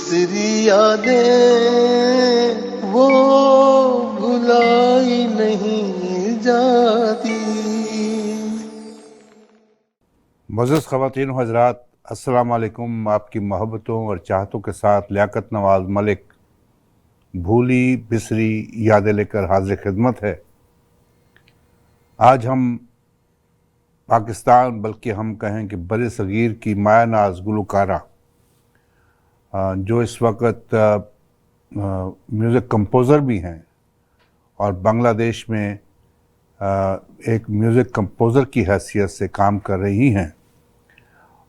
बिसरी यादें वो भुलाई नहीं जाती। मुअज़्ज़ज़ ख़वातीन व हज़रात, अस्सलाम वालेकुम। आपकी मोहब्बतों और चाहतों के साथ लियाकत नवाज़ मलिक भूली बिसरी यादें लेकर हाज़िर खिदमत है। आज हम पाकिस्तान, बल्कि हम कहें कि बरे सग़ीर की माया नाज़ गुलकारा, जो इस वक्त म्यूज़िक कंपोज़र भी हैं और बांग्लादेश में एक म्यूज़िक कंपोज़र की हैसियत से काम कर रही हैं,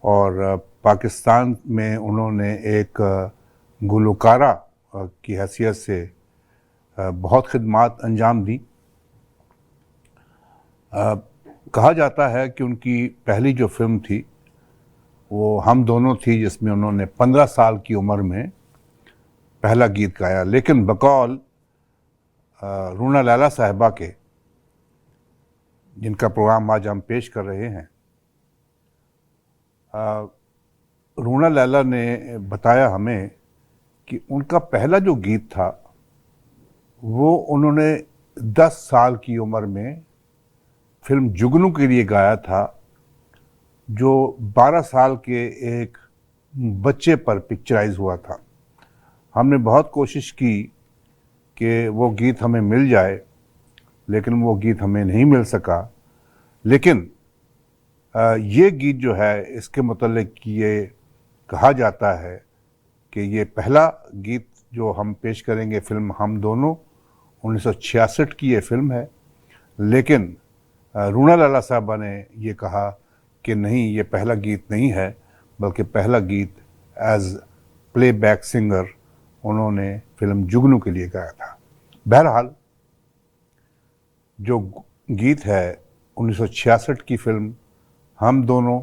और पाकिस्तान में उन्होंने एक गुलकारा की हैसियत से बहुत खिदमात अंजाम दी। कहा जाता है कि उनकी पहली जो फिल्म थी वो हम दोनों थी, जिसमें उन्होंने 15 साल की उम्र में पहला गीत गाया। लेकिन बकौल रूना लैला साहिबा के, जिनका प्रोग्राम आज हम पेश कर रहे हैं, रूना लैला ने बताया हमें कि उनका पहला जो गीत था वो उन्होंने 10 साल की उम्र में फिल्म जुगनू के लिए गाया था, जो 12 साल के एक बच्चे पर पिक्चराइज हुआ था। हमने बहुत कोशिश की कि वो गीत हमें मिल जाए, लेकिन वो गीत हमें नहीं मिल सका। लेकिन ये गीत जो है, इसके मुतल्लिक ये कहा जाता है कि ये पहला गीत जो हम पेश करेंगे, फिल्म हम दोनों 1966 की ये फिल्म है। लेकिन रूना लैला साहबा ने ये कहा कि नहीं, ये पहला गीत नहीं है, बल्कि पहला गीत एज प्लेबैक सिंगर उन्होंने फिल्म जुगनू के लिए गाया था। बहरहाल जो गीत है 1966 की फिल्म हम दोनों,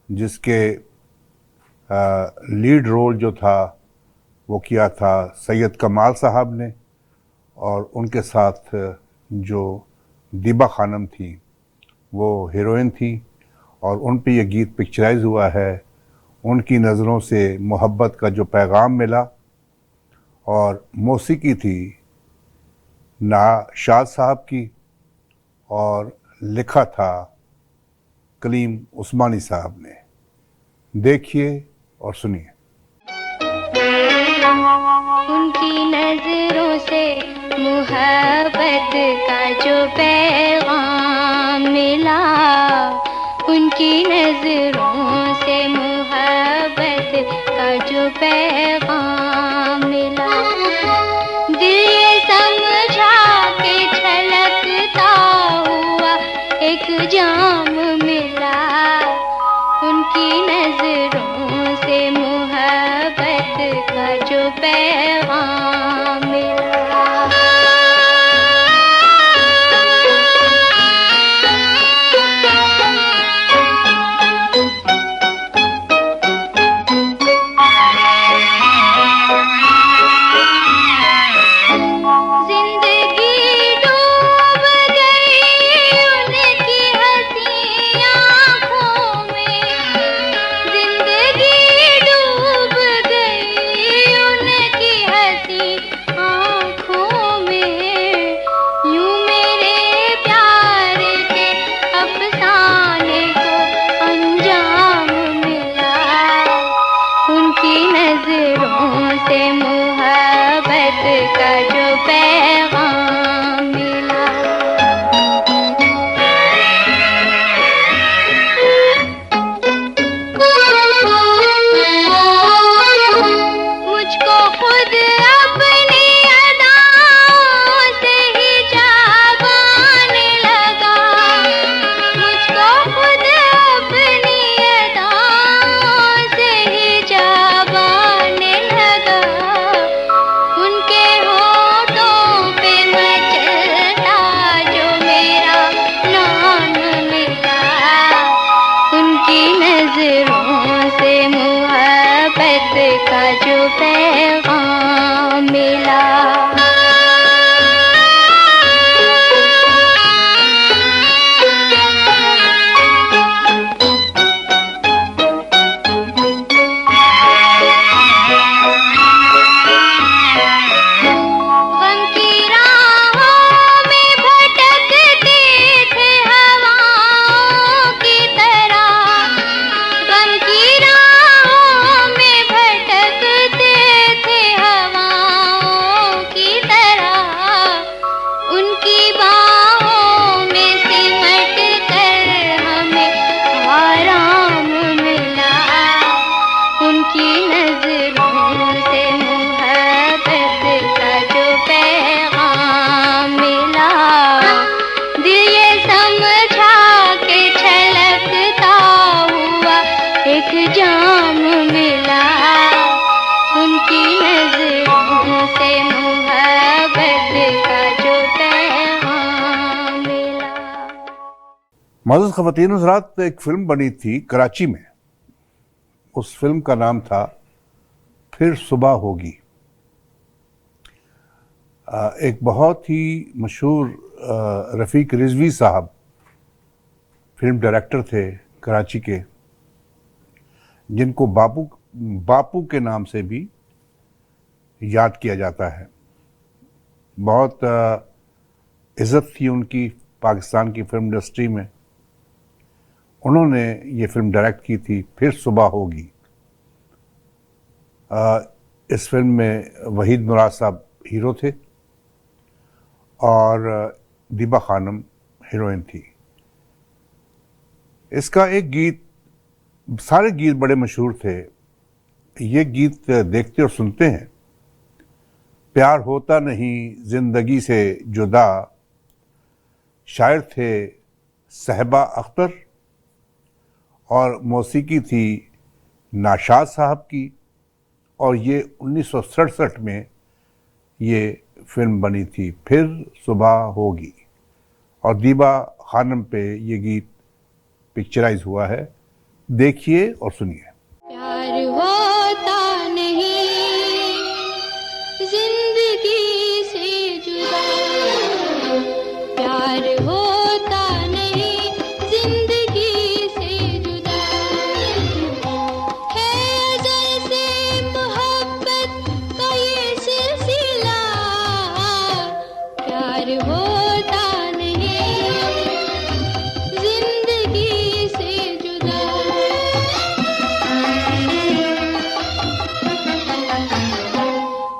जिसके लीड रोल जो था वो किया था सैयद कमाल साहब ने, और उनके साथ जो दीबा खानम थी वो हीरोइन थी, और उन पे ये गीत पिक्चराइज हुआ है। उनकी नज़रों से मोहब्बत का जो पैगाम मिला, और मौसीकी थी शाद साहब की, और लिखा था कलीम उस्मानी साहब ने। देखिए और सुनिए। उनकी नजरों से मोहब्बत का जो पैगाम मिला, उनकी नजरों से मोहब्बत का जो पैगाम मिला, दिल ये समझा के छलकता हुआ एक जाम मिला, उनकी नजरों से मोहब्बत का जो पैगाम मिला। जिंदगी डूब गई उनकी हंसी मौजूद ख़वातीन हज़रात, एक फ़िल्म बनी थी कराची में। उस फिल्म का नाम था फिर सुबह होगी। एक बहुत ही मशहूर रफ़ीक रिजवी साहब फिल्म डायरेक्टर थे कराची के, जिनको बापू के नाम से भी याद किया जाता है। बहुत इज़्ज़त थी उनकी पाकिस्तान की फिल्म इंडस्ट्री में। उन्होंने ये फिल्म डायरेक्ट की थी, फिर सुबह होगी। इस फिल्म में वहीद मुराद साहब हीरो थे और दीबा खानम हीरोइन थी। इसका एक गीत, सारे गीत बड़े मशहूर थे। ये गीत देखते और सुनते हैं। प्यार होता नहीं जिंदगी से जुदा, शायर थे सहबा अख्तर और मौसीकी थी नाशाद साहब की। और ये 1967 में ये फिल्म बनी थी, फिर सुबह होगी। और दीबा खानम पे ये गीत पिक्चराइज हुआ है। देखिए और सुनिए। प्यार होता नहीं जिंदगी से जुदा, प्यार होता नहीं जिंदगी से जुदा, है अज़ल से मोहब्बत का ये सिलसिला, प्यार होता नहीं जिंदगी से जुदा।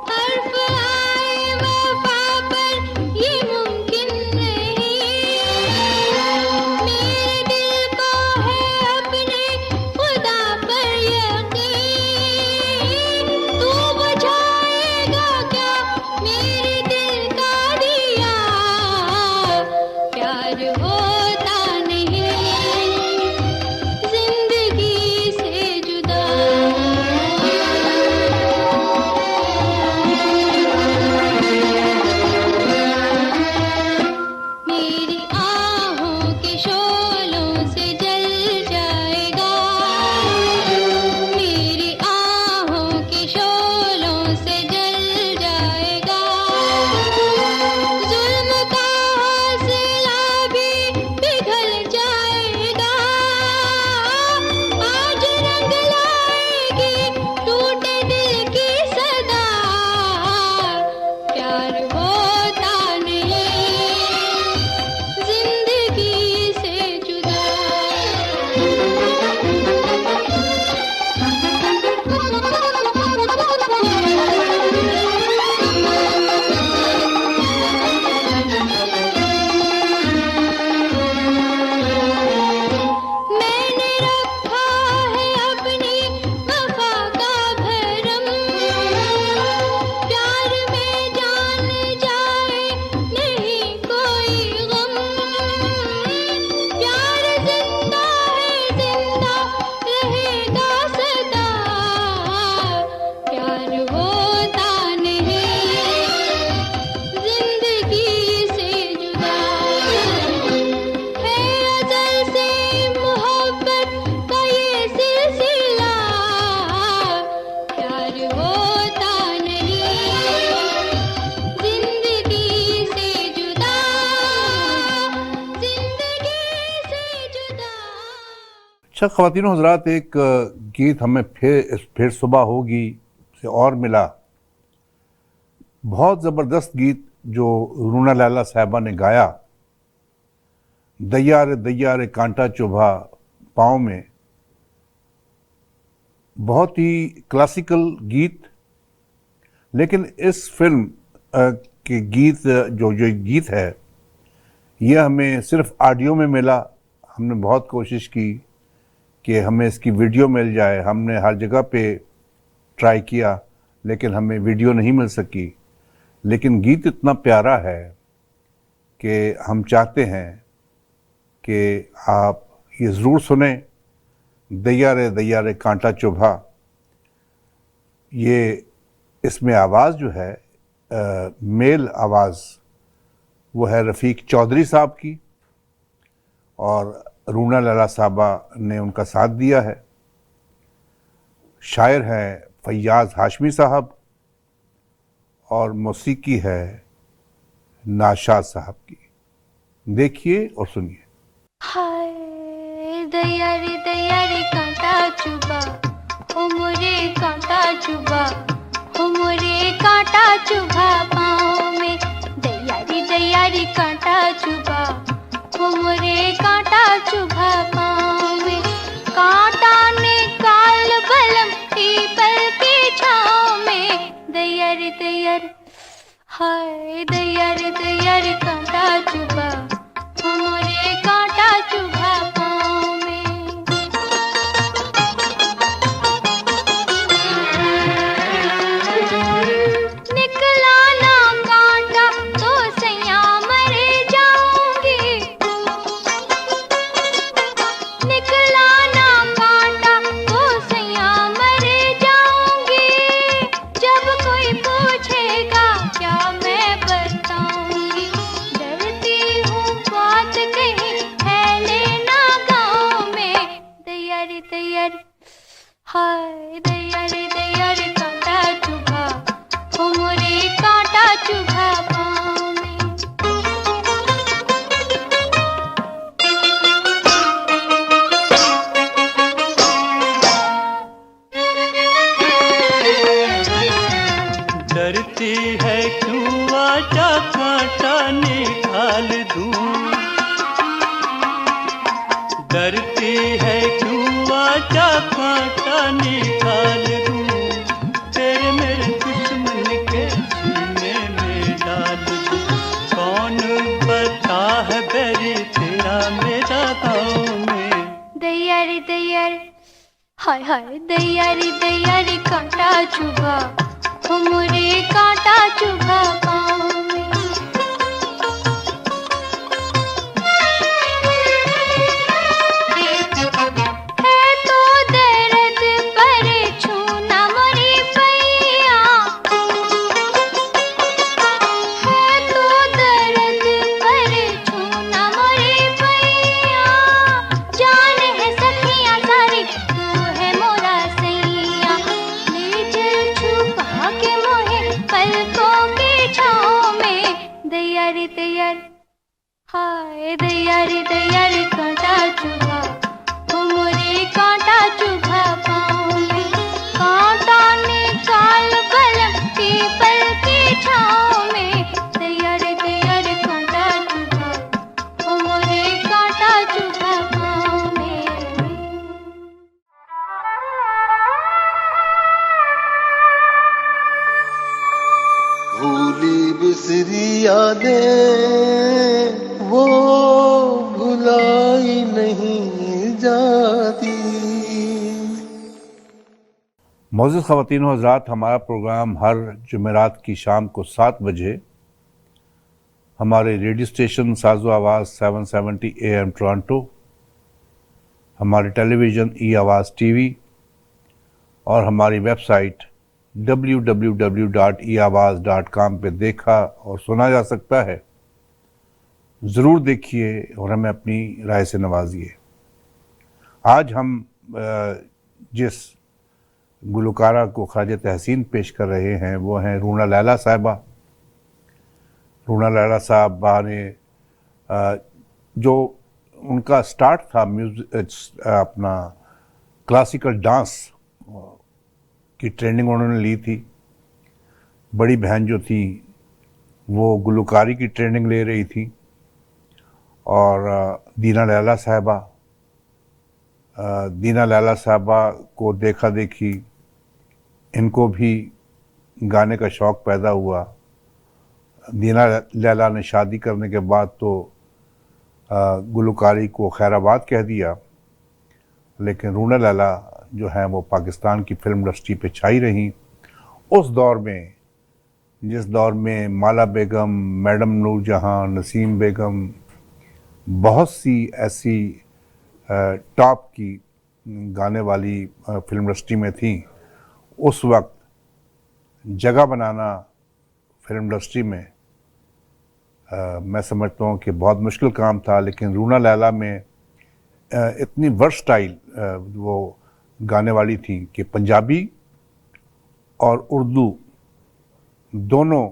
हर्फ आए वफा पर ये मुमकिन नहीं, मेरे दिल को है अपने खुदा पर यकीन, तू बुझाएगा क्या मेरे दिल का दिया, प्यार होता नहीं जिंदगी से जुदा। मेरी आहों के शोलों से जल जाएगा, मेरी आहों के शोलों से जल जाएगा, जुल्म का हौसला भी पिघल जाएगा, आज रंग लाएगी टूटे दिल की सदा, प्यार होता नहीं जिंदगी से जुदा। मैंने रखा है अपनी वफा का भरम, प्यार में जान जाए नहीं कोई गम, प्यार जिंदा है जिंदा रहेगा सदा, प्यार होता नहीं जिंदगी से जुदा, है अज़ल से मोहब्बत का ये सिलसिला, प्यार होता नहीं जिंदगी से जुदा, जिंदगी से जुदा। अच्छा ख़वातीन हज़रात, एक गीत हमें फिर सुबह होगी से और मिला। बहुत ज़बरदस्त गीत जो रूना लैला साहिबा ने गाया। दैया रे कांटा चुभा पाँव में, बहुत ही क्लासिकल गीत। लेकिन इस फिल्म के गीत जो गीत है, ये हमें सिर्फ ऑडियो में मिला। हमने बहुत कोशिश की कि हमें इसकी वीडियो मिल जाए। हमने हर जगह पे ट्राई किया, लेकिन हमें वीडियो नहीं मिल सकी। लेकिन गीत इतना प्यारा है कि हम चाहते हैं कि आप ये ज़रूर सुने। दैया रे कांटा चुभा, ये इसमें आवाज़ जो है मेल आवाज़ वो है रफ़ीक चौधरी साहब की, और रूना लैला साहबा ने उनका साथ दिया है। शायर हैं फैयाज हाशमी साहब और मौसीकी है नाशाद साहब की। देखिए और सुनिए। हाय दया रे कांटा चुबा, ओ मोरे कांटा चुबा, ओ मोरे कांटा चुबा पाँव में। दया रे कांटा चुबा, ओ मोरे कांटा चुबा पाँव में। कांटा निकाल बलम पीपल की छाँव में। दया रे हाय दया रे कांटा चुबा, ओ मोरे कांटा चुबा पाँव में। निकला ना कांटा तो सैया मर जाऊंगी। निकला ना कांटा तो सैया मर जाऊंगी। जब कोई पूछेगा क्या मैं बताऊंगी। डरती हूँ बात कहीं फैले ना गाँव में। दया रे हाय दया रे कांटा चुभा, ओ मोरे कांटा चुभा पाँव में। डरती है क्यों आजा कांटा निकाल दूं। डरती है क्यों आजा कांटा निकाल दूं। तेरे मेरे दुश्मन के सीने में डाल दूं। कौन बता है बैरी तेरा मेरा गाँव में। दया रे हाय दया रे कांटा चुभा, ओ मोरे कांटा चुभा पाँव में। है तो दर्द पर छूना मोरी पैया। है तो दर्द पर छूना मोरी पैया। जान है सखियाँ सारी तू है मोरा सैया। ले चल छुपा के मोहे पलकों की छाँव में। दया रे हाय दया रे कांटा चुभा, ओ मोरे कांटा चुभा पाँव में। कांटा निकाल बलम पीपल की छाँव में। दया रे कांटा चुभा, ओ मोरे कांटा चुभा पाँव में। भूली बिसरी यादें वो भुलाई नहीं जाती। मौजूद ख़वातीन व हज़रात, हमारा प्रोग्राम हर जुमेरात की शाम को 7 बजे हमारे रेडियो स्टेशन साजो आवाज़ 770 AM टोरंटो, हमारे टेलीविज़न ई आवाज़ टीवी और हमारी वेबसाइट www.eawaz.com पे देखा और सुना जा सकता है। ज़रूर देखिए और हमें अपनी राय से नवाजिए। आज हम जिस गुलकारा को ख़राज तहसीन पेश कर रहे हैं वो हैं रूना लैला साहिबा। रूना लैला साहिबा ने जो उनका स्टार्ट था अपना क्लासिकल डांस की ट्रेनिंग उन्होंने ली थी। बड़ी बहन जो थी वो गुलकारी की ट्रेनिंग ले रही थी और दीना लैला साहिबा को देखा देखी इनको भी गाने का शौक़ पैदा हुआ। दीना लैला ने शादी करने के बाद तो गुलकारी को खैराबाद कह दिया, लेकिन रूना लैला जो है वो पाकिस्तान की फिल्म इंडस्ट्री पे छाई रहीं। उस दौर में, जिस दौर में माला बेगम, मैडम नूरजहां, नसीम बेगम, बहुत सी ऐसी टॉप की गाने वाली फिल्म इंडस्ट्री में थी, उस वक्त जगह बनाना फिल्म इंडस्ट्री में मैं समझता हूँ कि बहुत मुश्किल काम था। लेकिन रूना लैला में इतनी वर्सटाइल वो गाने वाली थी कि पंजाबी और उर्दू दोनों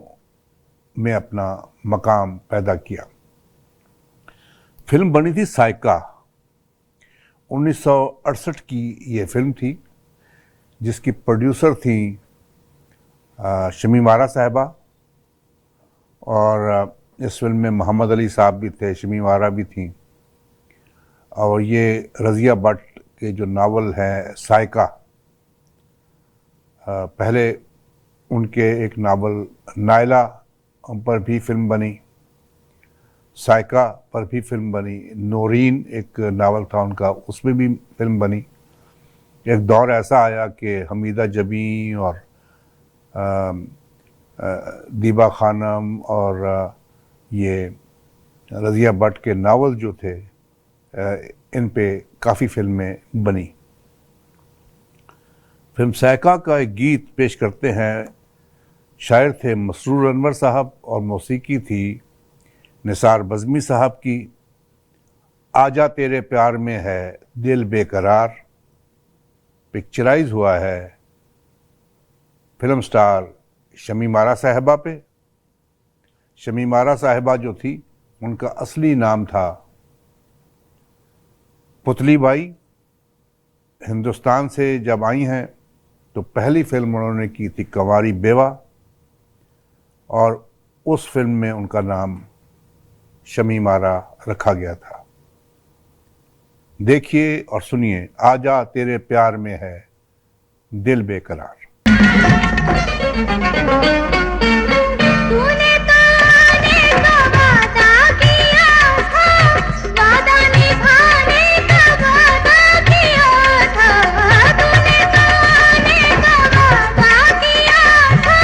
में अपना मकाम पैदा किया। फिल्म बनी थी साइका, 1968 की ये फिल्म थी, जिसकी प्रोड्यूसर थी शमीम आरा साहिबा, और इस फिल्म में मोहम्मद अली साहब भी थे, शमीम आरा भी थी। और ये रज़िया भट्ट के जो नावल है साइका, पहले उनके एक नावल नायला पर भी फिल्म बनी, साइका पर भी फिल्म बनी, नौरीन एक नावल था उनका, उसमें भी फिल्म बनी। एक दौर ऐसा आया कि हमीदा जबी और दीबा खानम और ये रज़िया भट्ट के नावल जो थे, इन पे काफ़ी फिल्में बनी। फिल्म साइका का एक गीत पेश करते हैं, शायर थे मसरूर अनवर साहब और मौसीकी थी निसार बज़मी साहब की। आजा तेरे प्यार में है दिल बेकरार, पिक्चराइज हुआ है फिल्म स्टार शमीम आरा साहिबा पे। शमीम आरा साहिबा जो थी, उनका असली नाम था पुतली बाई। हिंदुस्तान से जब आई हैं तो पहली फिल्म उन्होंने की थी कंवारी बेवा, और उस फिल्म में उनका नाम शमीम आरा रखा गया था। देखिए और सुनिए, आजा तेरे प्यार में है दिल बेकरार। तूने तो आने का वादा किया था, वादा निभाने का वादा किया था। तूने तो आने का वादा किया था,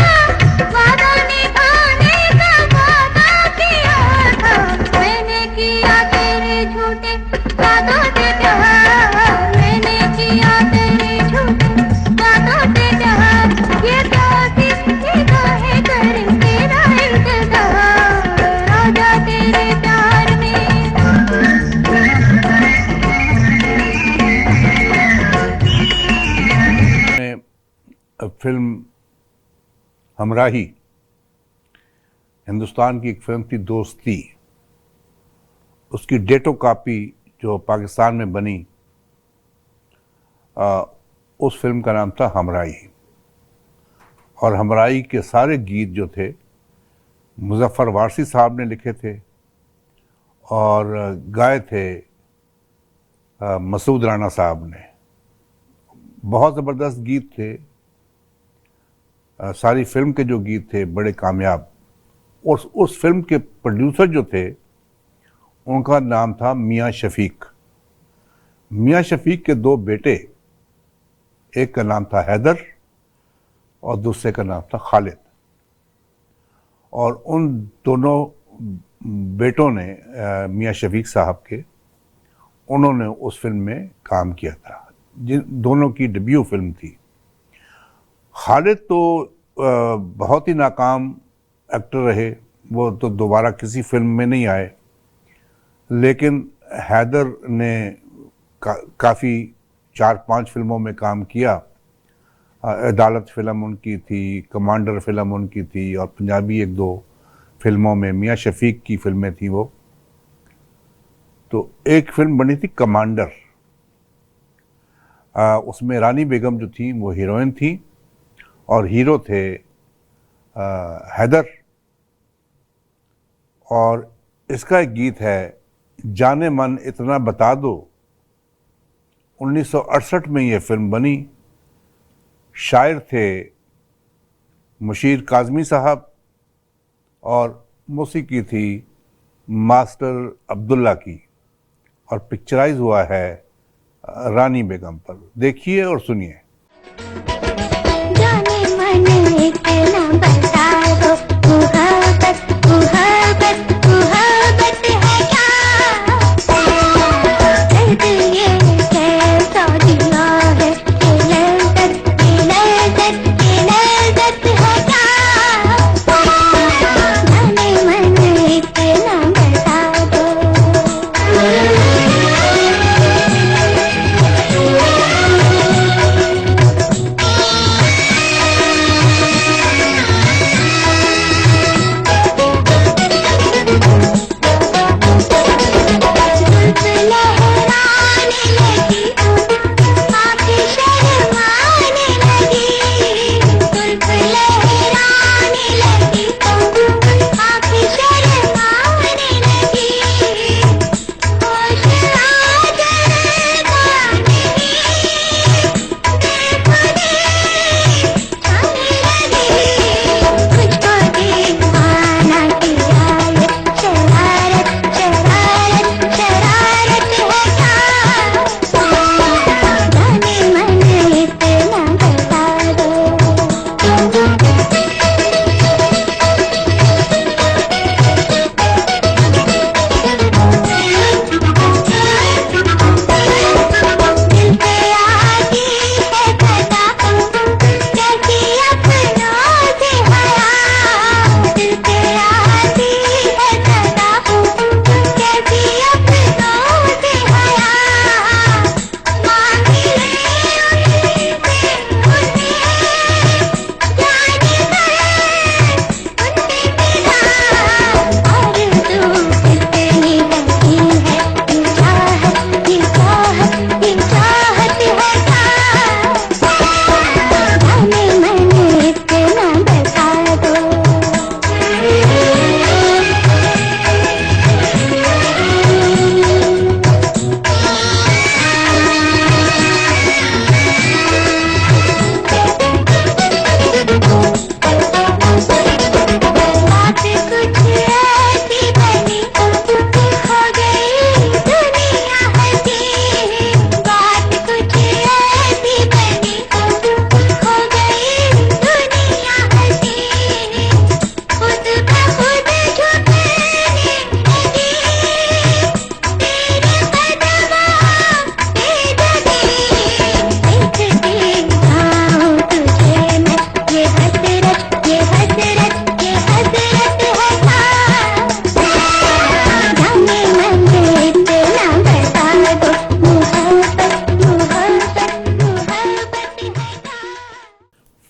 वादा निभाने का वादा किया था। मैंने किया तेरे झूठे वादों से प्यार, मैंने किया तेरे झूठे वादों से प्यार। ये काफिर निगाहें करे तेरा इंतजार, आजा तेरे प्यार में। फिल्म हमराही, हिंदुस्तान की एक फिल्म थी दोस्ती, उसकी डेटो कॉपी जो पाकिस्तान में बनी, उस फिल्म का नाम था हमराही। और हमराही के सारे गीत जो थे मुज़फ़्फ़र वारसी साहब ने लिखे थे और गाए थे मसूद राना साहब ने। बहुत ज़बरदस्त गीत थे, सारी फिल्म के जो गीत थे बड़े कामयाब। और उस फिल्म के प्रोड्यूसर जो थे, उनका नाम था मियाँ शफ़ीक। मियाँ शफ़ीक के दो बेटे, एक का नाम था हैदर और दूसरे का नाम था खालिद। और उन दोनों बेटों ने मियाँ शफ़ीक साहब के, उन्होंने उस फिल्म में काम किया था, जिन दोनों की डेब्यू फिल्म थी। खालिद तो बहुत ही नाकाम एक्टर रहे, वो तो दोबारा किसी फिल्म में नहीं आए। लेकिन हैदर ने काफ़ी 4-5 फिल्मों में काम किया। अदालत फिल्म उनकी थी, कमांडर फिल्म उनकी थी, और पंजाबी 1-2 फिल्मों में मियाँ शफ़ीक की फिल्में थी वो। तो एक फिल्म बनी थी कमांडर, उसमें रानी बेगम जो थी वो हीरोइन थी और हीरो थे हैदर। और इसका एक गीत है जाने मन इतना बता दो, 1968 में ये फिल्म बनी। शायर थे मुशीर काज़मी साहब और मौसीकी थी मास्टर अब्दुल्ला की, और पिक्चराइज हुआ है रानी बेगम पर। देखिए और सुनिए। जाने मन इतना बता दो, मुहब्बत मुहब्बत मुहब्बत है क्या? दर्द ये कैसा दिया है, ये लज़्ज़त ये लज़्ज़त ये लज़्ज़त है क्या? जाने मन इतना बता दो।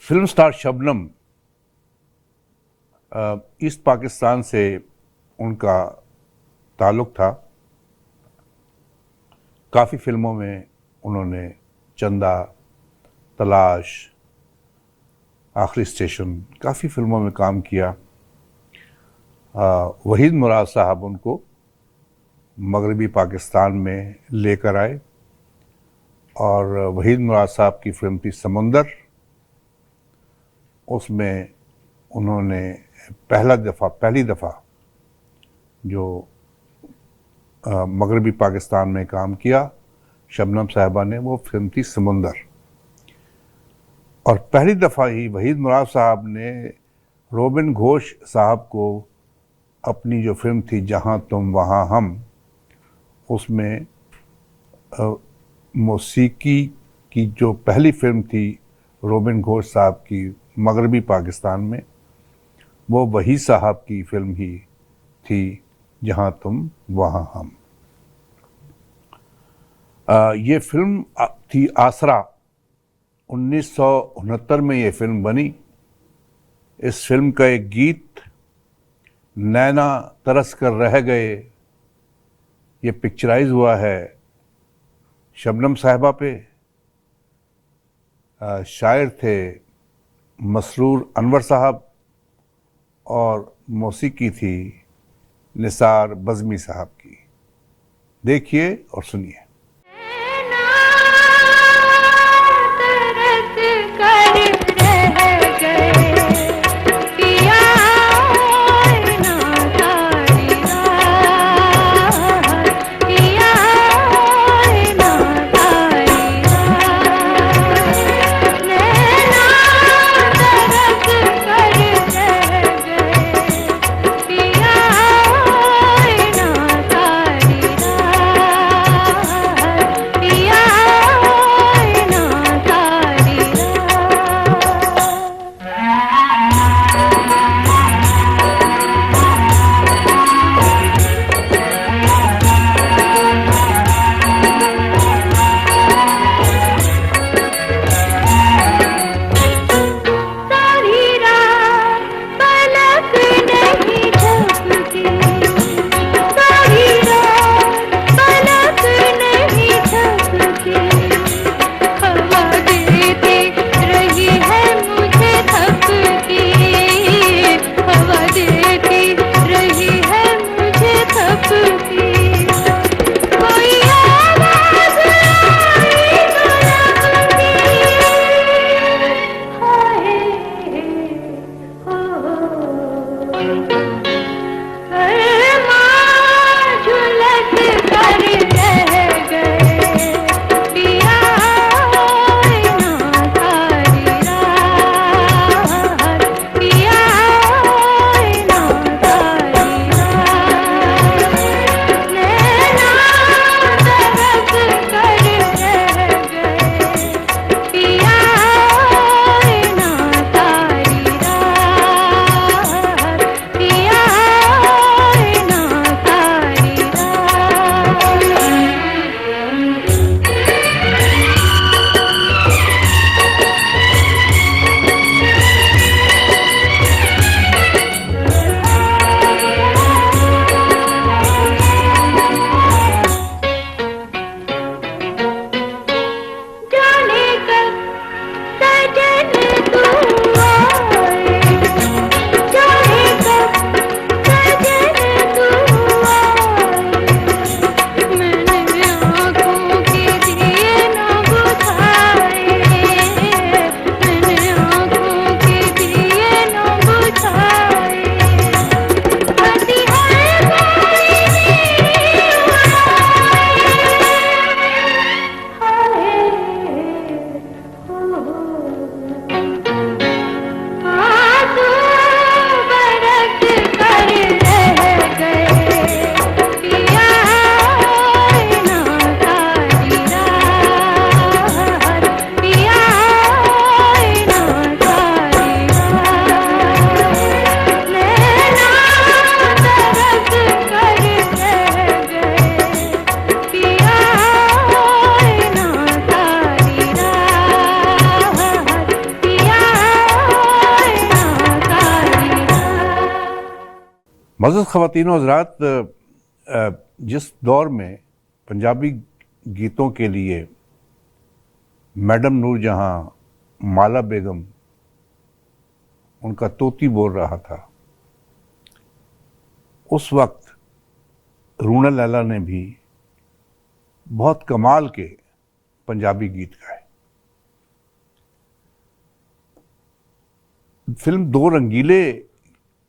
Film star Shabnam, east Pakistan से उनका ताल्लुक़ था। काफ़ी फिल्मों में उन्होंने चंदा, तलाश, आखिरी स्टेशन, काफ़ी फिल्मों में काम किया। वहीद मुराद साहब उनको मगरबी पाकिस्तान में लेकर आए और वहीद मुराद साहब की फिल्म थी समुंदर। उसमें उन्होंने पहली दफ़ा जो मगरबी पाकिस्तान में काम किया शबनम साहिबा ने, वो फिल्म थी समुंदर। और पहली दफ़ा ही वहीद मुराद साहब ने रोबिन घोष साहब को अपनी जो फिल्म थी जहाँ तुम वहाँ हम, उसमें मौसीकी की जो पहली फिल्म थी रोबिन घोष साहब की मगरबी पाकिस्तान में, वो वही साहब की फिल्म ही थी जहाँ तुम वहाँ हम। ये फिल्म थी आसरा। 1969 में ये फिल्म बनी। इस फिल्म का एक गीत नैना तरस कर रह गए, ये पिक्चराइज हुआ है शबनम साहिबा पे। शायर थे मसरूर अनवर साहब और मौसीकी थी निसार बज़मी साहब की। देखिए और सुनिए। मौजूद ख़वातीन और हज़रात, जिस दौर में पंजाबी गीतों के लिए मैडम नूरजहां, माला बेगम उनका तोती बोल रहा था, उस वक्त रूना लैला ने भी बहुत कमाल के पंजाबी गीत गाए। फिल्म दो रंगीले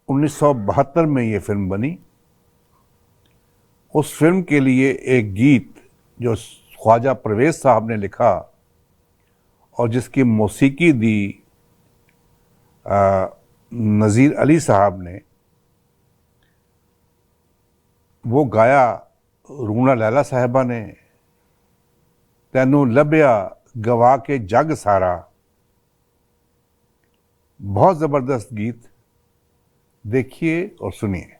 1972 में ये फिल्म बनी। उस फिल्म के लिए एक गीत जो ख्वाजा परवेज साहब ने लिखा और जिसकी मौसीकी दी नज़ीर अली साहब ने, वो गाया रूना लैला साहिबा ने। तैनू लभ्या गवा के जग सारा, बहुत ज़बरदस्त गीत, देखिए और सुनिए।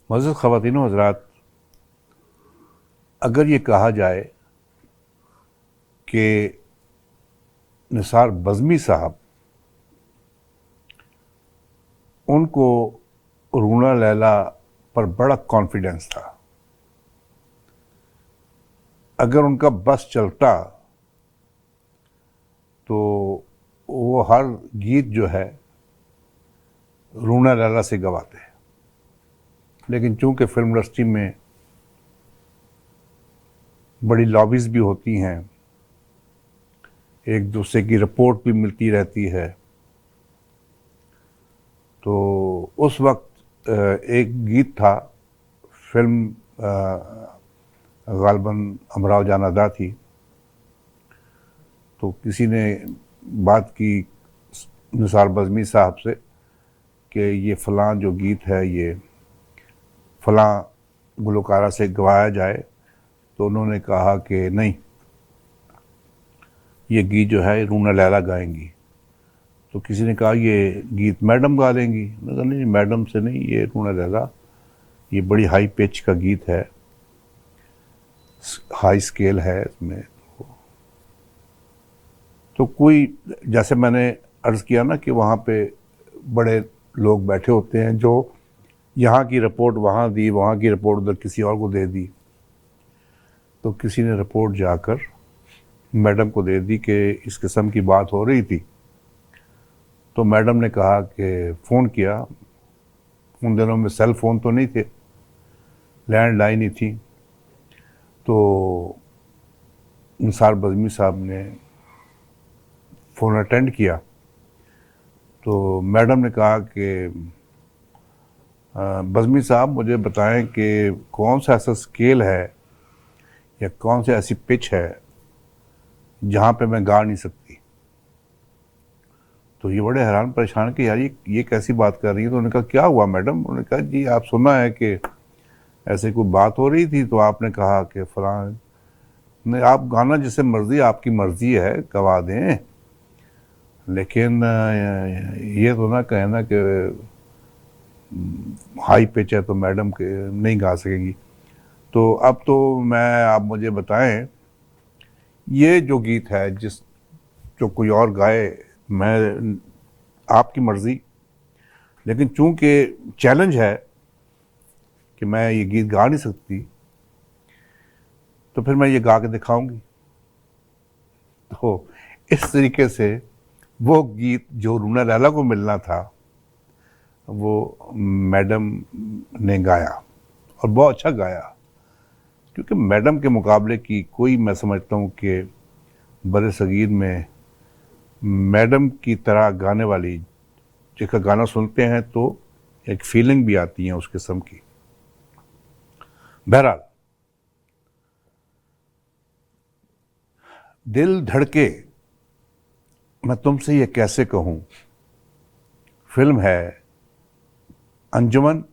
मौजूद ख़वातीन व हज़रात, अगर ये कहा जाए कि निसार बज़मी साहब, उनको रूना लैला पर बड़ा कॉन्फिडेंस था, अगर उनका बस चलता तो वो हर गीत जो है रूना लैला से गवाते हैं। लेकिन चूंकि फिल्म इंडस्ट्री में बड़ी लॉबीज भी होती हैं, एक दूसरे की रिपोर्ट भी मिलती रहती है। तो उस वक्त एक गीत था, फिल्म गालबन अमराव जान अदा थी, तो किसी ने बात की निसार बज़मी साहब से कि ये फ़लाँ जो गीत है ये फ़लाँ गुलकारा से गवाया जाए। तो उन्होंने कहा कि नहीं, ये गीत जो है रूना लैला गाएंगी। तो किसी ने कहा ये गीत मैडम गा लेंगी। मैंने कहा नहीं, मैडम से नहीं, ये रूना लैला, ये बड़ी हाई पिच का गीत है, हाई स्केल है इसमें। तो कोई, जैसे मैंने अर्ज़ किया ना कि वहाँ पे बड़े लोग बैठे होते हैं जो यहाँ की रिपोर्ट वहाँ दी, वहाँ की रिपोर्ट उधर किसी और को दे दी। तो किसी ने रिपोर्ट जाकर मैडम को दे दी कि इस किस्म की बात हो रही थी। तो मैडम ने कहा कि फ़ोन किया, उन दिनों में सेल फ़ोन तो नहीं थे, लैंडलाइन ही थी। तो निसार बज़मी साहब ने फ़ोन अटेंड किया। तो मैडम ने कहा कि बज़मी साहब मुझे बताएं कि कौन सा ऐसा स्केल है या कौन सी ऐसी पिच है जहाँ पे मैं गा नहीं सकती। तो ये बड़े हैरान परेशान कि यार ये कैसी बात कर रही है। तो उन्होंने कहा क्या हुआ मैडम? उन्होंने कहा जी आप सुना है कि ऐसे कोई बात हो रही थी तो आपने कहा कि फलां, नहीं आप गाना जिसे मर्जी, आपकी मर्जी है गवा दें, लेकिन ये तो ना कहना कि हाई पिच है तो मैडम के नहीं गा सकेगी। तो अब तो मैं, आप मुझे बताएं, ये जो गीत है जो कोई और गाए, मैं आपकी मर्ज़ी, लेकिन चूंकि चैलेंज है कि मैं ये गीत गा नहीं सकती, तो फिर मैं ये गा के दिखाऊंगी। तो इस तरीके से वो गीत जो रूना लैला को मिलना था वो मैडम ने गाया और बहुत अच्छा गाया, क्योंकि मैडम के मुकाबले की कोई, मैं समझता हूँ कि बड़े सगीर में मैडम की तरह गाने वाली, जिसका गाना सुनते हैं तो एक फीलिंग भी आती है उस किस्म की। बहरहाल, दिल धड़के मैं तुमसे ये कैसे कहूँ फिल्म है अंजुमन,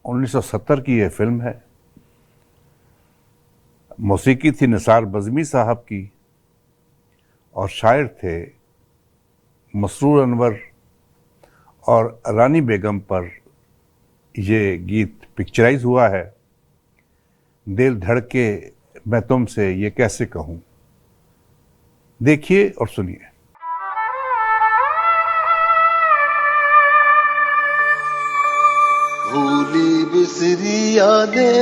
1970 की ये फिल्म है। मौसीकी थी निसार बज़मी साहब की और शायर थे मसरूर अनवर, और रानी बेगम पर ये गीत पिक्चराइज हुआ है। दिल धड़के मैं तुमसे ये कैसे कहूँ, देखिए और सुनिए। भूली बिसरी यादें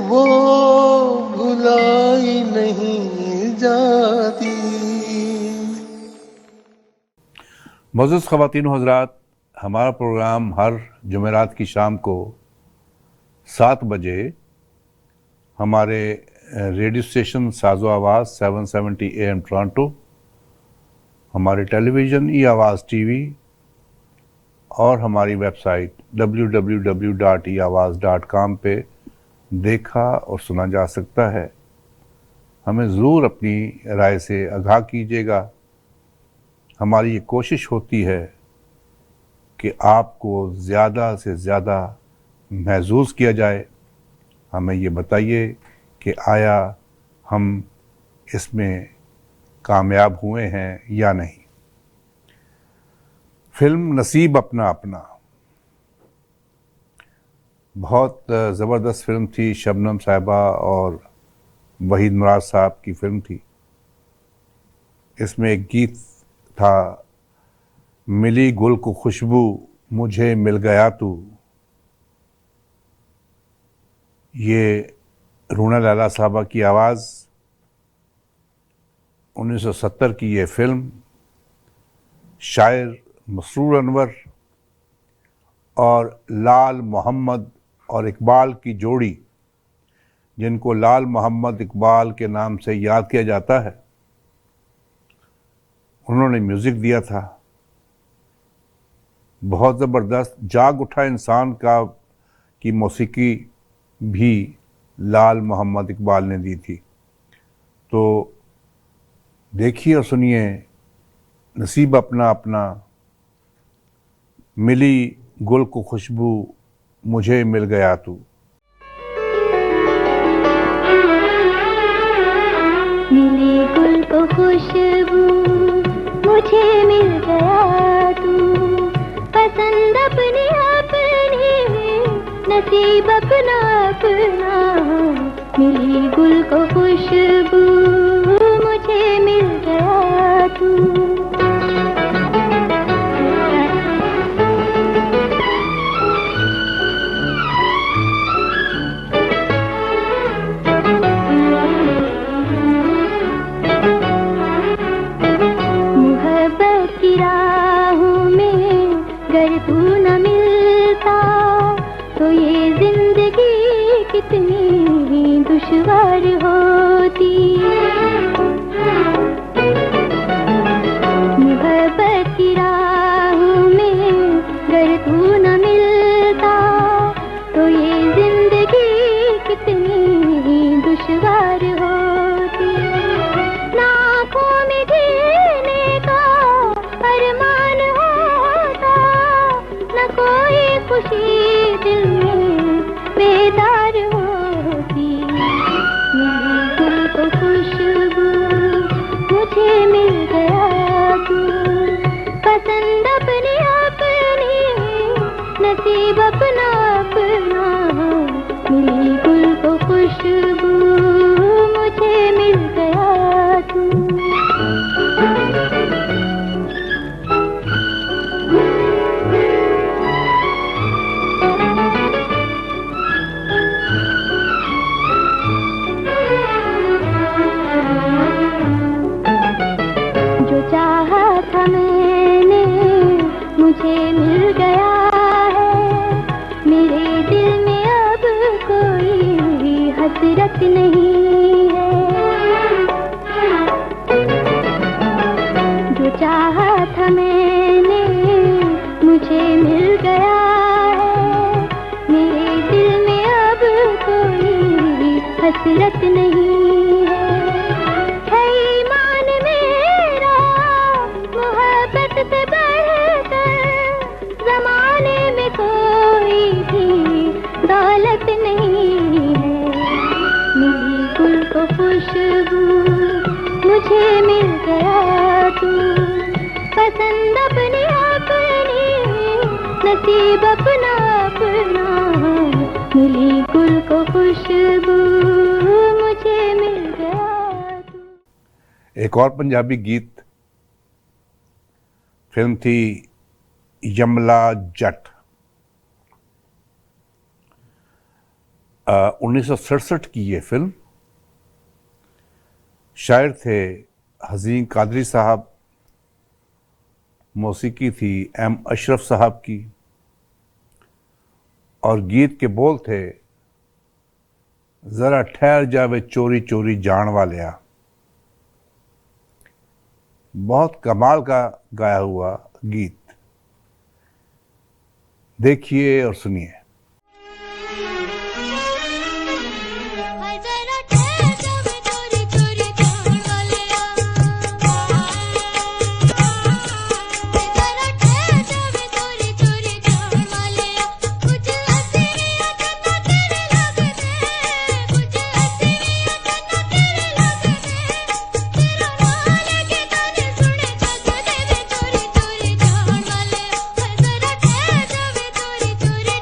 वो भुलाई नहीं जाती। मोअज़्ज़ज़ ख़वातीन व हज़रात, हमारा प्रोग्राम हर जुमेरात की शाम को 7 बजे हमारे रेडियो स्टेशन साज़ो आवाज़ 770 AM टोरंटो, हमारे टेलीविज़न ई आवाज़ टीवी और हमारी वेबसाइट www.eawaz.com पे देखा और सुना जा सकता है। हमें ज़रूर अपनी राय से आगाह कीजिएगा। हमारी ये कोशिश होती है कि आपको ज़्यादा से ज़्यादा महसूस किया जाए। हमें ये बताइए कि आया हम इसमें कामयाब हुए हैं या नहीं। फिल्म नसीब अपना अपना बहुत ज़बरदस्त फिल्म थी। शबनम साहिबा और वहीद मुराद साहब की फिल्म थी। इसमें एक गीत था, मिली गुल को खुशबू मुझे मिल गया तू। ये रूना लैला साहबा की आवाज़, 1970 की ये फिल्म, शायर मसरूर अनवर और लाल मोहम्मद और इकबाल की जोड़ी जिनको लाल मोहम्मद इकबाल के नाम से याद किया जाता है, उन्होंने म्यूज़िक दिया था। बहुत ज़बरदस्त जाग उठा इंसान की मौसीकी भी लाल मोहम्मद इकबाल ने दी थी। तो देखिए और सुनिए, नसीब अपना अपना, मिली गुल को खुशबू, मुझे मिल गया तू। मिली गुल को खुशबू, मुझे मिल गया तू, पसंद अपनी अपनी, नसीब अपना अपना। मिली गुल को खुशबू, मुझे मिल गया तू। कितनी दुश्वार होती, मोहब्बत की राहों में अगर तू न मिलता तो ये जिंदगी कितनी दुश्वार होती। ना आँखों में जीने का अरमान होता, न कोई खुशी दिल में बेदार होती। मिली गुल को खुशबू, मुझे मिल गया तू, पसंद अपनी अपनी, नसीब अपना अपना। मिली गुल को खुशबू, मुझे मिल गया तू। मुझे मिल गया है, मेरे दिल में अब कोई हसरत नहीं है। जो चाहा था मैंने मुझे मिल गया है, मेरे दिल में अब कोई हसरत नहीं है ईमान मेरा मोहब्बत से ज़माने में कोई भी दौलत नहीं है। मिली गुल को खुशबू, मुझे मिल गया तू, पसंद अपनी अपनी, नसीब अपना अपना। मिली गुल को खुशबू, मुझे मिल गया तू। एक और पंजाबी गीत, फिल्म थी यमला जट। 1967 की ये फिल्म। शायर थे हज़ीम कादरी साहब, मौसीकी थी एम अशरफ साहब की, और गीत के बोल थे, ज़रा ठहर जावे चोरी चोरी जान वालिया। बहुत कमाल का गाया हुआ गीत, देखिए और सुनिए। चोरी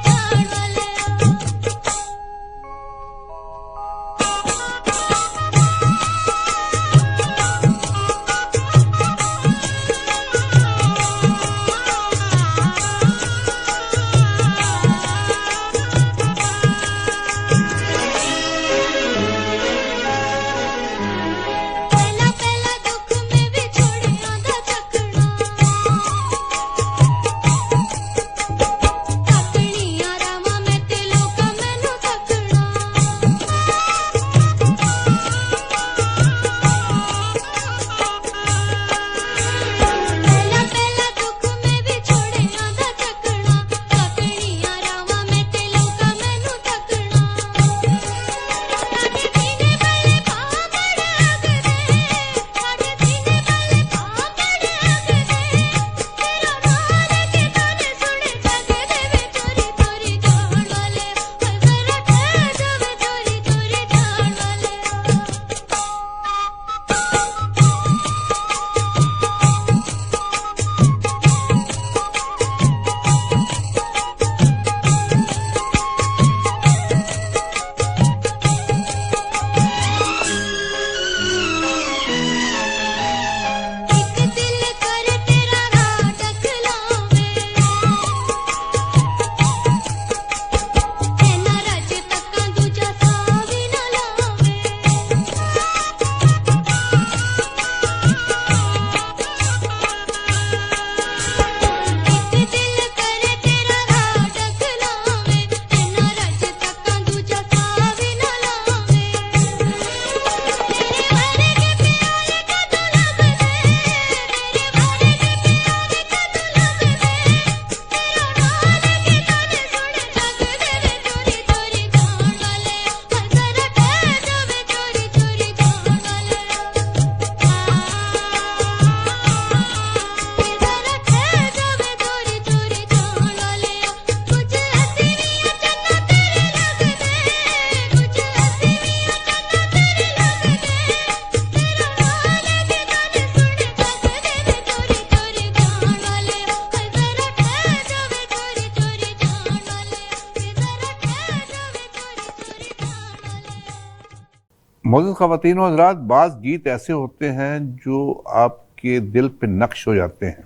मोअज़्ज़िज़ ख़वातीन और हज़रात, बाज़ गीत ऐसे होते हैं जो आपके दिल पे नक्श हो जाते हैं।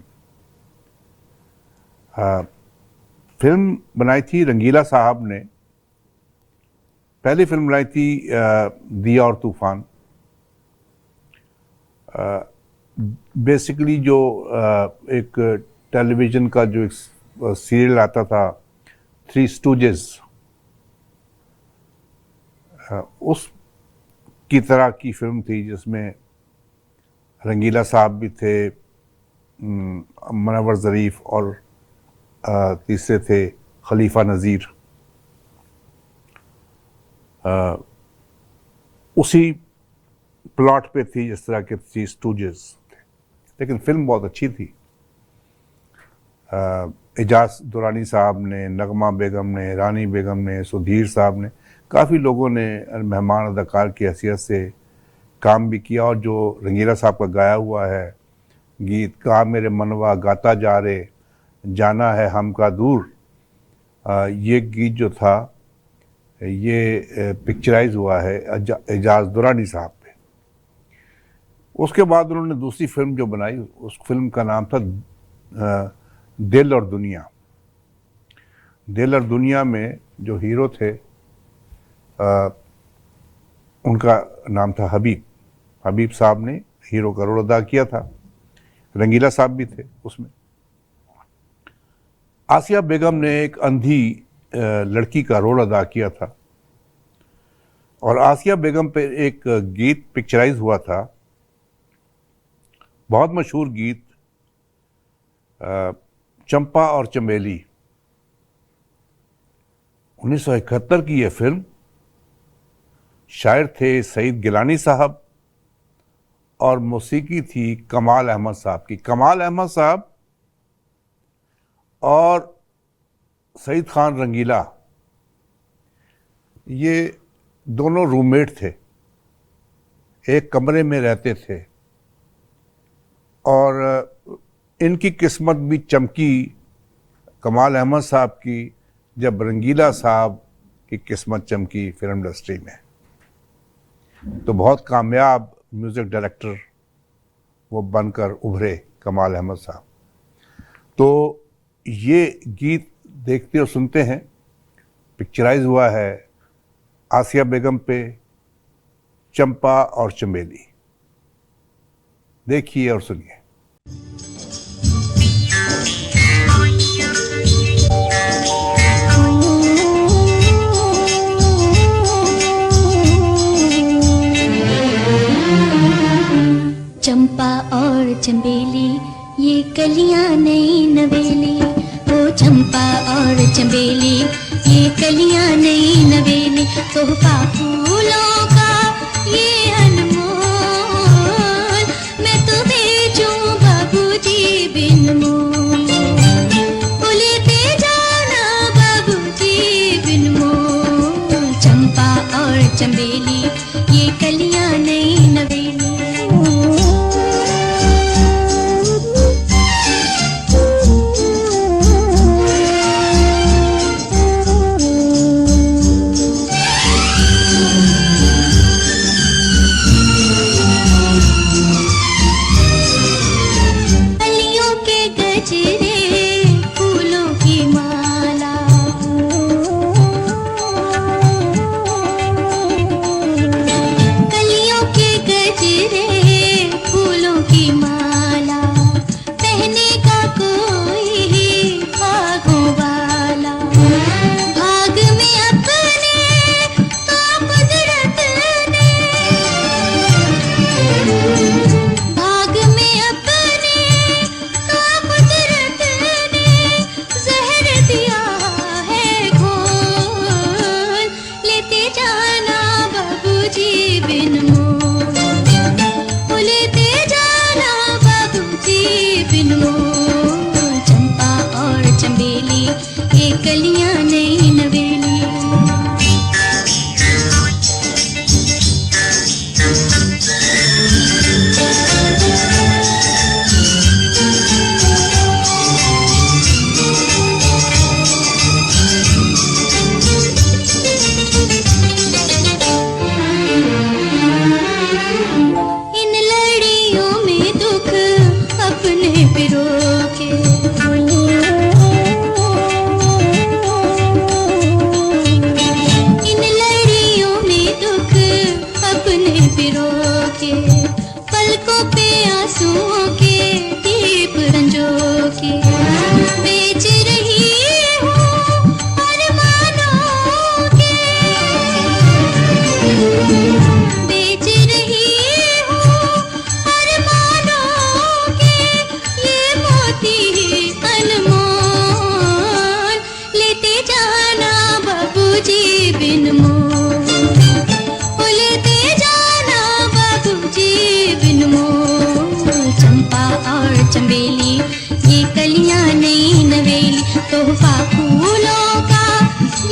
फिल्म बनाई थी रंगीला साहब ने, पहली फिल्म बनाई थी दिया और तूफ़ान। बेसिकली जो एक टेलीविज़न का जो एक सीरियल आता था, थ्री स्टूजेस, उस की तरह की फिल्म थी जिसमें रंगीला साहब भी थे, मुनव्वर ज़रीफ़ और तीसरे थे खलीफा नज़ीर। उसी प्लॉट पे थी जिस तरह के थ्री स्टूजेस थे, लेकिन फिल्म बहुत अच्छी थी। एजाज दुरानी साहब ने, नगमा बेगम ने, रानी बेगम ने, सुधीर साहब ने, काफ़ी लोगों ने मेहमान अदाकार की हैसियत से काम भी किया। और जो रंगीला साहब का गाया हुआ है गीत, गा मेरे मनवा गाता जा रे जाना है हम का दूर, ये गीत जो था ये पिक्चराइज हुआ है एजाज दुरानी साहब पे। उसके बाद उन्होंने दूसरी फिल्म जो बनाई, उस फिल्म का नाम था दिल और दुनिया। दिल और दुनिया में जो हीरो थे उनका नाम था हबीब। हबीब साहब ने हीरो का रोल अदा किया था, रंगीला साहब भी थे उसमें। आसिया बेगम ने एक अंधी लड़की का रोल अदा किया था, और आसिया बेगम पे एक गीत पिक्चराइज हुआ था, बहुत मशहूर गीत, चंपा और चमेली। 1971 की यह फिल्म, शायर थे सईद गिलानी साहब और मौसीकी थी कमाल अहमद साहब की। कमाल अहमद साहब और सईद खान रंगीला, ये दोनों रूममेट थे, एक कमरे में रहते थे, और इनकी किस्मत भी चमकी कमाल अहमद साहब की जब रंगीला साहब की किस्मत चमकी फिल्म इंडस्ट्री में। तो बहुत कामयाब म्यूज़िक डायरेक्टर वो बनकर उभरे कमाल अहमद साहब। तो ये गीत देखते और सुनते हैं, पिक्चराइज हुआ है आसिया बेगम पे, चंपा और चमेली। देखिए और सुनिए। चंपा और चंबेली ये कलियां नई नवेली, ओ चंपा और चंबेली ये कलियां नई नवेली, तोहफा फूलों का ये अनमोल, मैं तो भेजूं बाबूजी बिन मोल, लेते जाना बाबूजी बिन मोल, चंपा और चंबेली ये कलियां नई नवेली। पिरो के इन लड़ियों में दुख अपने पिरो के पलकों पे आंसुओं के दीप रंजो के बेच रही हूँ अरमानों के बेच रही हूँ अरमानों के ये मोती अनमोल लेते जाना बाबूजी बिन मोल ओ लेते जाना बाबूजी बिन मोल चंपा और चमेली ये कलियां नई नवेली तोहफा फूलों का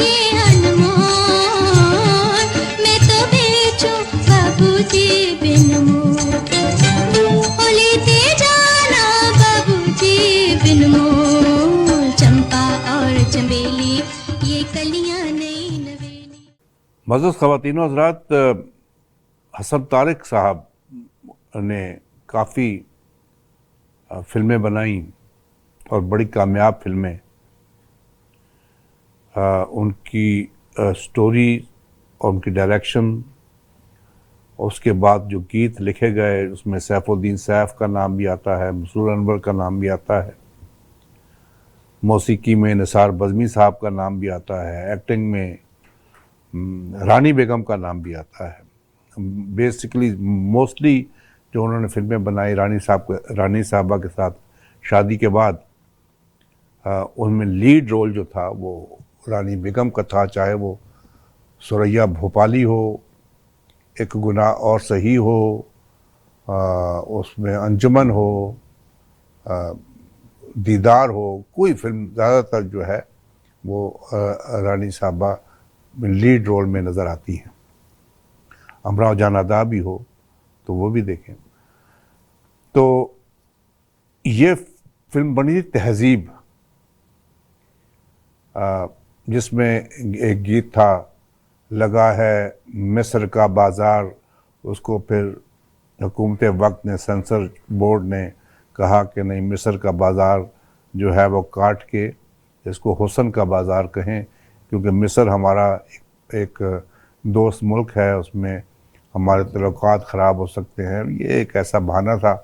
ये अनमोल मैं तो बेचूं बाबूजी बिन मोल ओ लेते जाना बाबूजी बिन मोल चंपा और चमेली ये कलियां नई नवेली। मज़द ख़वातीन व हज़रात, हसन तारिक साहब ने काफ़ी फिल्में बनाई और बड़ी कामयाब फिल्में। उनकी स्टोरी और उनकी डायरेक्शन और उसके बाद जो गीत लिखे गए उसमें सैफुद्दीन सैफ का नाम भी आता है, मसरूर अनवर का नाम भी आता है, मौसीकी में निसार बज़मी साहब का नाम भी आता है, एक्टिंग में रानी बेगम का नाम भी आता है। बेसिकली मोस्टली जो उन्होंने फिल्में बनाई रानी साहबा के साथ शादी के बाद, उनमें लीड रोल जो था वो रानी बेगम का था, चाहे वो सुरैया भोपाली हो, एक गुनाह और सही हो, उसमें अंजुमन हो, दीदार हो, कोई फिल्म ज़्यादातर जो है वो रानी साहबा लीड रोल में नज़र आती हैं। अमराव जान अदा भी हो तो वो भी देखें। तो ये फिल्म बनी थी तहज़ीब, जिसमें एक गीत था लगा है मिस्र का बाज़ार, उसको फिर हुकूमत वक्त ने, सेंसर बोर्ड ने कहा कि नहीं, मिस्र का बाज़ार जो है वो काट के इसको हुस्न का बाज़ार कहें, क्योंकि मिस्र हमारा एक दोस्त मुल्क है, उसमें हमारे तल्लुकात ख़राब हो सकते हैं। ये एक ऐसा बहाना था।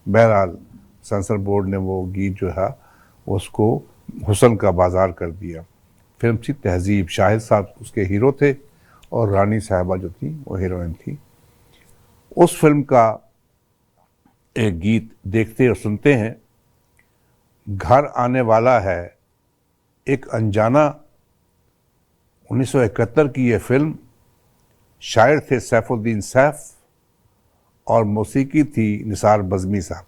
बहरहाल सेंसर बोर्ड ने वो गीत जो है उसको हुस्न का बाज़ार कर दिया। फिल्म थी तहज़ीब, शाहिद साहब उसके हीरो थे और रानी साहबा जो थी वो हीरोइन थी। उस फिल्म का एक गीत देखते और सुनते हैं। घर आने वाला है एक अनजाना, 1971 की ये फिल्म। शायर थे सैफुद्दीन सैफ और मौसीकी थी निसार बज़मी साहब।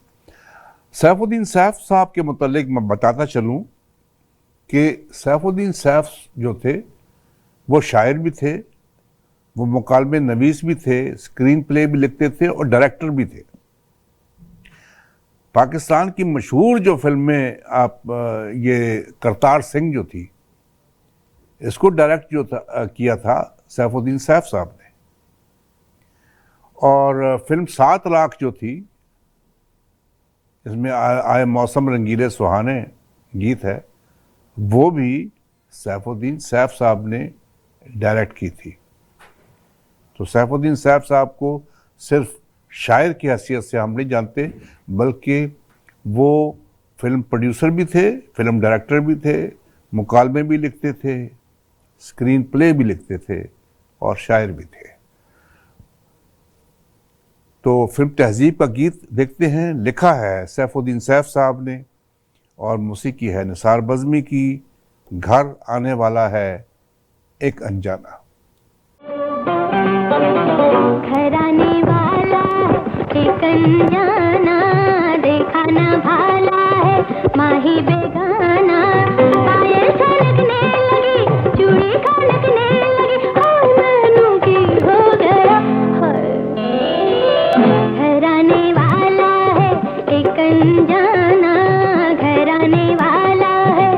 सैफुद्दीन सैफ साहब के मुतालिक मैं बताता चलूँ कि सैफुद्दीन सैफ जो थे वो शायर भी थे, वो मुकालमे नवीस भी थे, स्क्रीन प्ले भी लिखते थे और डायरेक्टर भी थे। पाकिस्तान की मशहूर जो फिल्में आप ये करतार सिंह जो थी, इसको डायरेक्ट जो किया था सैफुद्दीन सैफ साहब ने। और फिल्म 7 लाख जो थी, इसमें आए मौसम रंगीले सुहाने गीत है, वो भी सैफुद्दीन सैफ साहब ने डायरेक्ट की थी। तो सैफुद्दीन सैफ साहब को सिर्फ शायर की हैसियत से हम नहीं जानते, बल्कि वो फिल्म प्रोड्यूसर भी थे, फिल्म डायरेक्टर भी थे, मुकालमे भी लिखते थे, स्क्रीन प्ले भी लिखते थे और शायर भी थे। तो फिल्म तहज़ीब का गीत देखते हैं। लिखा है सैफुद्दीन सैफ साहब ने और मौसीकी है निसार बज़मी की। घर आने वाला है एक अनजाना। घर आने वाला है एक अनजाना, देखा न भाला है माही बेगाना। पायल छलकने लगी, चूड़ी खनकने लगी, हाय मैनू की हो गया। घर आने वाला है एक अनजाना, घर आने वाला है।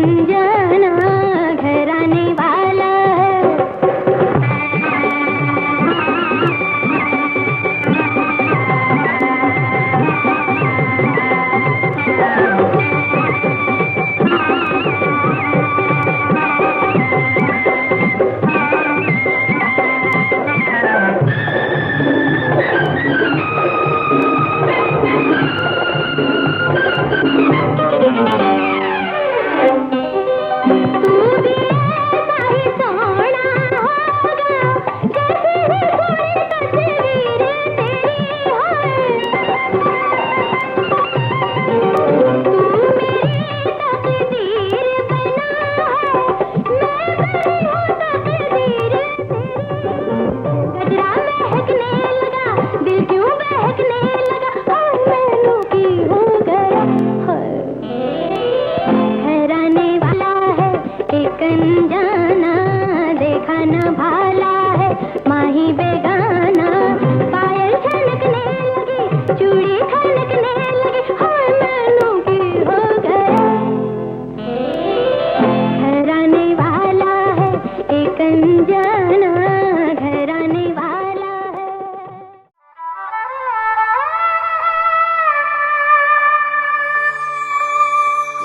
अनजाना घर आने वाला है।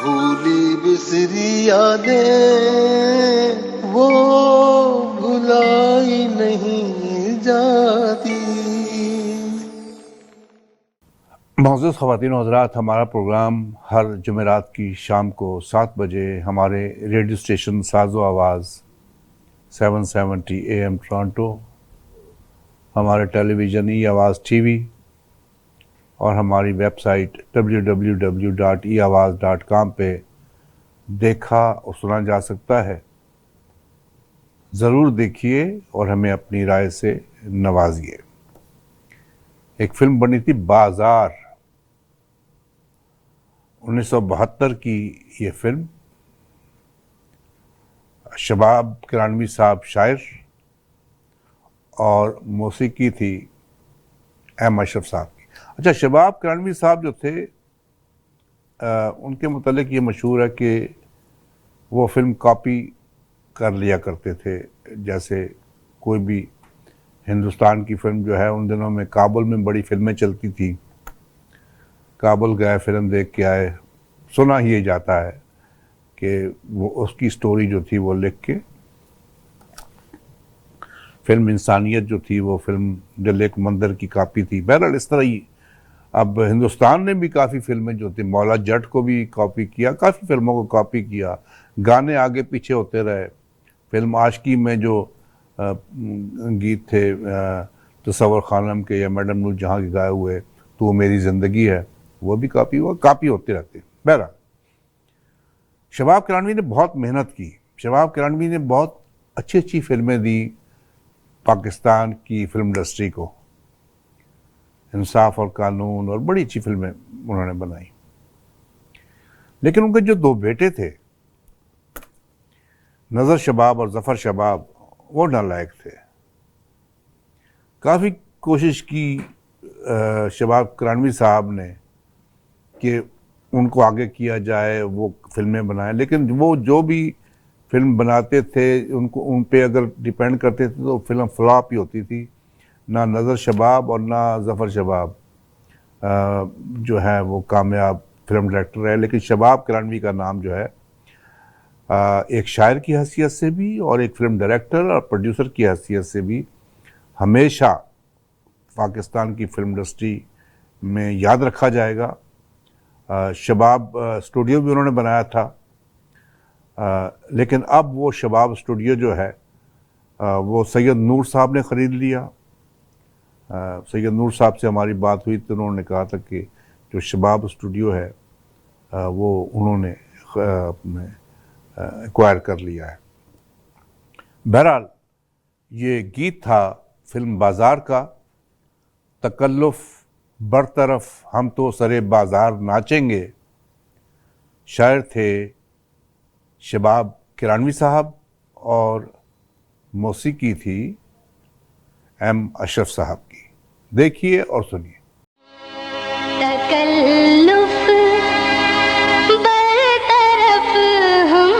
भूली बिसरी यादें वो भुलाई नहीं जाती। मौजूद ख़वातीन और हज़रात, हमारा प्रोग्राम हर जुमेरात की शाम को 7 बजे हमारे रेडियो स्टेशन साज़ो आवाज़ 770 AM टोरंटो, हमारे टेलीविज़न ई आवाज़ टीवी और हमारी वेबसाइट www.eawaz.com पे देखा और सुना जा सकता है। ज़रूर देखिए और हमें अपनी राय से नवाजिए। एक फ़िल्म बनी थी बाज़ार, 1972 की ये फिल्म। शबाब किरानवी साहब शायर और मौसीकी थी एम अशरफ साहब की। अच्छा, शबाब किरानवी साहब जो थे उनके मुतालिक ये मशहूर है कि वो फिल्म कॉपी कर लिया करते थे। जैसे कोई भी हिंदुस्तान की फिल्म जो है, उन दिनों में काबुल में बड़ी फिल्में चलती थी, काबुल गए, फिल्म देख के आए, सुना ही ये जाता है कि वो उसकी स्टोरी जो थी वो लिख के फिल्म इंसानियत जो थी वो फिल्म दिल एक मंदिर की कॉपी थी। बहरहाल इस तरह ही अब हिंदुस्तान ने भी काफ़ी फिल्में जो थी, मौला जट को भी कॉपी किया, काफ़ी फिल्मों को कॉपी किया, गाने आगे पीछे होते रहे। फिल्म आशिकी में जो गीत थे तसव्वुर खानम के या मैडम नूर जहाँ के गाए हुए तो मेरी ज़िंदगी है, वो भी कॉपी होते रहते। बहरहाल शबाब किरानवी ने बहुत मेहनत की। शबाब किरानवी ने बहुत अच्छी अच्छी फिल्में दी पाकिस्तान की फिल्म इंडस्ट्री को, इंसाफ और कानून और बड़ी अच्छी फिल्में उन्होंने बनाई। लेकिन उनके जो दो बेटे थे, नज़र शबाब और ज़फ़र शबाब, वो नालायक थे। काफ़ी कोशिश की शबाब किरानवी साहब ने कि उनको आगे किया जाए, वो फिल्में बनाएं, लेकिन वो जो भी फिल्म बनाते थे उनको उन पे अगर डिपेंड करते थे तो फिल्म फ्लॉप ही होती थी। ना नज़र शबाब और ना ज़फ़र शबाब जो है वो कामयाब फिल्म डायरेक्टर है। लेकिन शबाब किरानवी का नाम जो है एक शायर की हैसियत से भी और एक फिल्म डायरेक्टर और प्रोड्यूसर की हैसियत से भी हमेशा पाकिस्तान की फिल्म इंडस्ट्री में याद रखा जाएगा। शबाब स्टूडियो भी उन्होंने बनाया था, लेकिन अब वो शबाब स्टूडियो जो है वो सैयद नूर साहब ने ख़रीद लिया। सैयद नूर साहब से हमारी बात हुई तो उन्होंने कहा था कि जो शबाब स्टूडियो है वो उन्होंने एक्वायर कर लिया है। बहरहाल ये गीत था फिल्म बाज़ार का, तकल्लुफ़ बरतरफ हम तो सरे बाज़ार नाचेंगे। शायर थे शबाब किरानवी साहब और मौसीकी थी एम अशरफ साहब की। देखिए और सुनिए। तकल्लुफ़ बरतरफ हम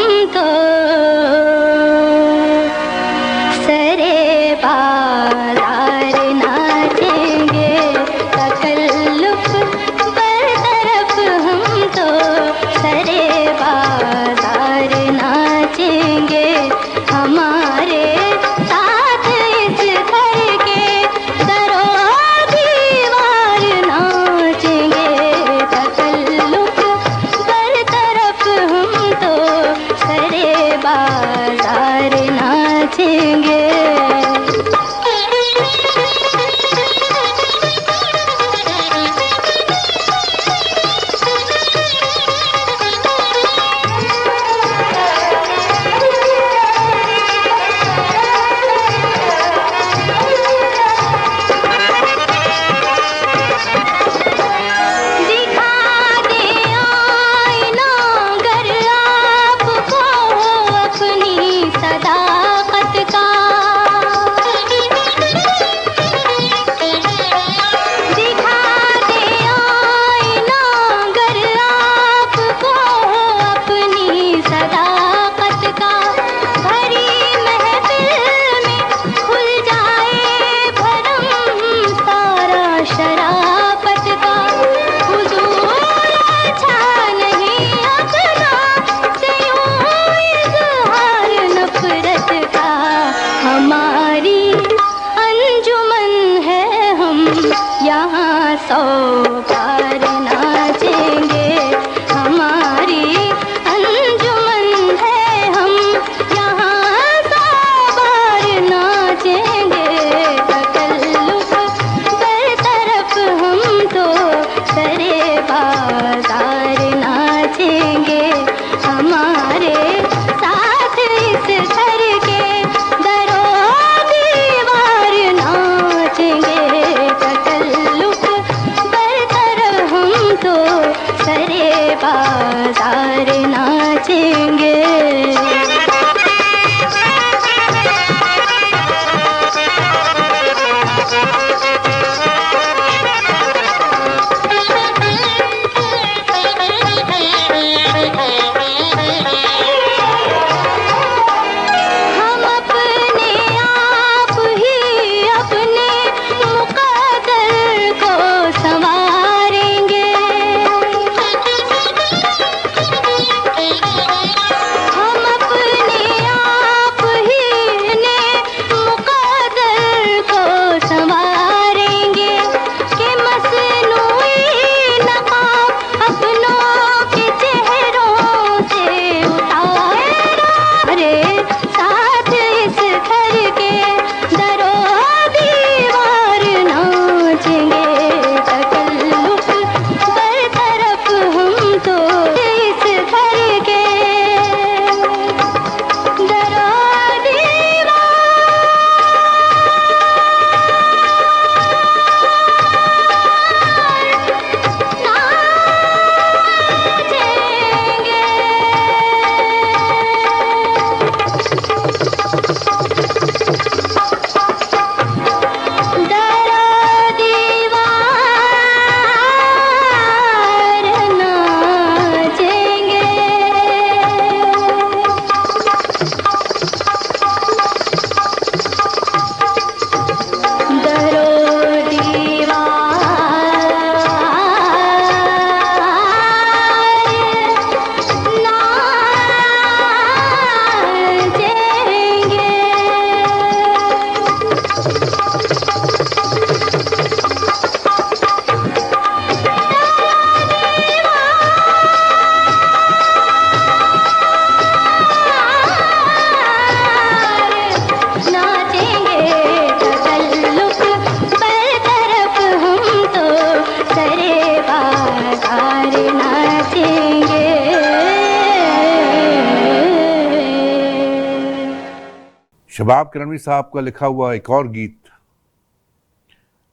शबाब किरणवी साहब का लिखा हुआ एक और गीत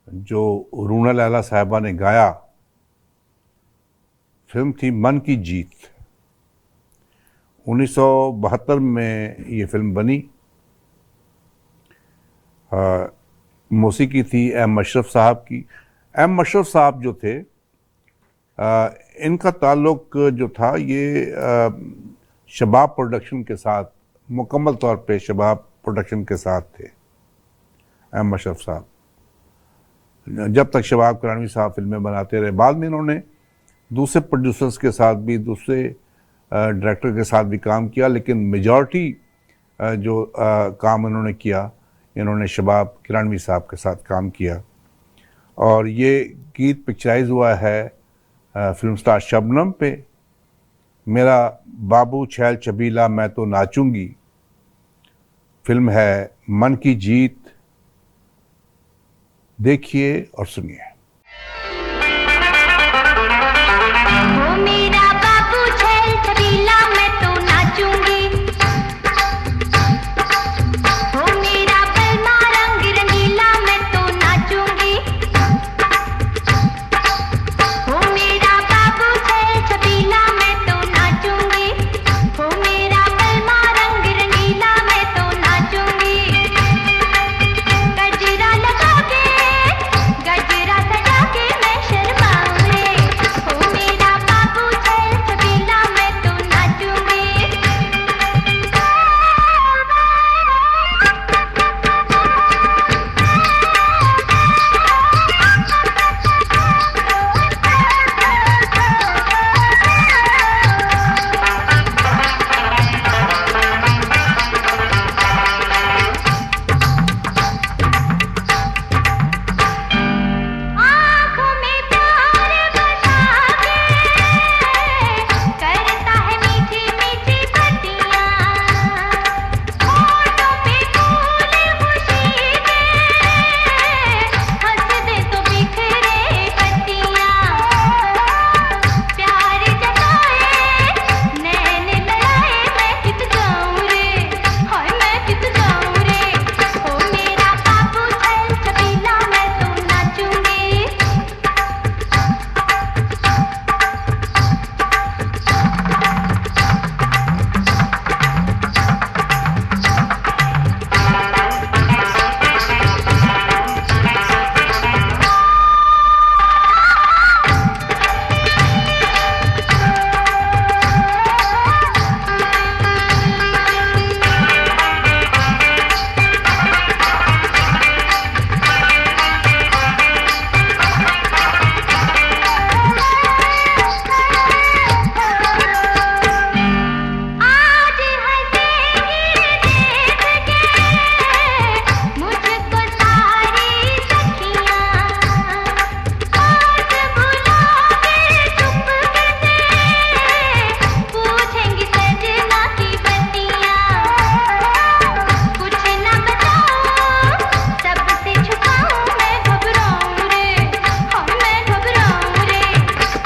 जो रूना लैला साहिबा ने गाया, फिल्म थी मन की जीत। 1972 में ये फिल्म बनी। मौसीकी थी एम अशरफ साहब की। एम अशरफ साहब जो थे, इनका ताल्लुक जो था ये शबाब प्रोडक्शन के साथ, मुकम्मल तौर पे शबाब प्रोडक्शन के साथ थे एम अशरफ साहब, जब तक शबाब किरणवी साहब फिल्में बनाते रहे। बाद में इन्होंने दूसरे प्रोड्यूसर्स के साथ भी, दूसरे डायरेक्टर के साथ भी काम किया, लेकिन मेजॉरिटी जो काम इन्होंने किया, इन्होंने शबाब किरणवी साहब के साथ काम किया। और ये गीत पिक्चराइज हुआ है फिल्म स्टार शबनम पे। मेरा बाबू छैल छबीला मैं तो नाचूंगी, फिल्म है मन की जीत। देखिए और सुनिए। वो मेरा बाबू छैल छबीला मैं तो नाचूंगी, वो मेरा बलमा रंग रंगीला मैं तो नाचूंगी, वो मेरा बाबू छैल छबीला मैं तो नाचूंगी, वो मेरा बलमा रंग रंगीला मैं तो नाचूंगी। गजरा लगा के, गजरा सजा के मैं शर्माऊं रे, वो मेरा बाबू छैल छबीला मैं तो नाचूंगी। आँखों में प्यार बसा के करता है मीठी मीठी बातियाँ, होठों पे फूल खुशी के हंस दे तो बिखरे पत्तियाँ। प्यार जताए नैन लड़ाए मैं कित जाऊँ रे, हाय मैं कित जाऊँ रे, ओ मेरा बाबू छैल छबीला मैं तो नाचूंगी। आज हंसेगी देख के मुझको सारी सखियाँ, आज बुलावे चुपके से पूछेंगी सजना की बत्तियाँ। कुछ न बताऊँ सबसे छुपाऊँ मैं घबराऊँ रे, हाँ मैं घबराऊँ रे,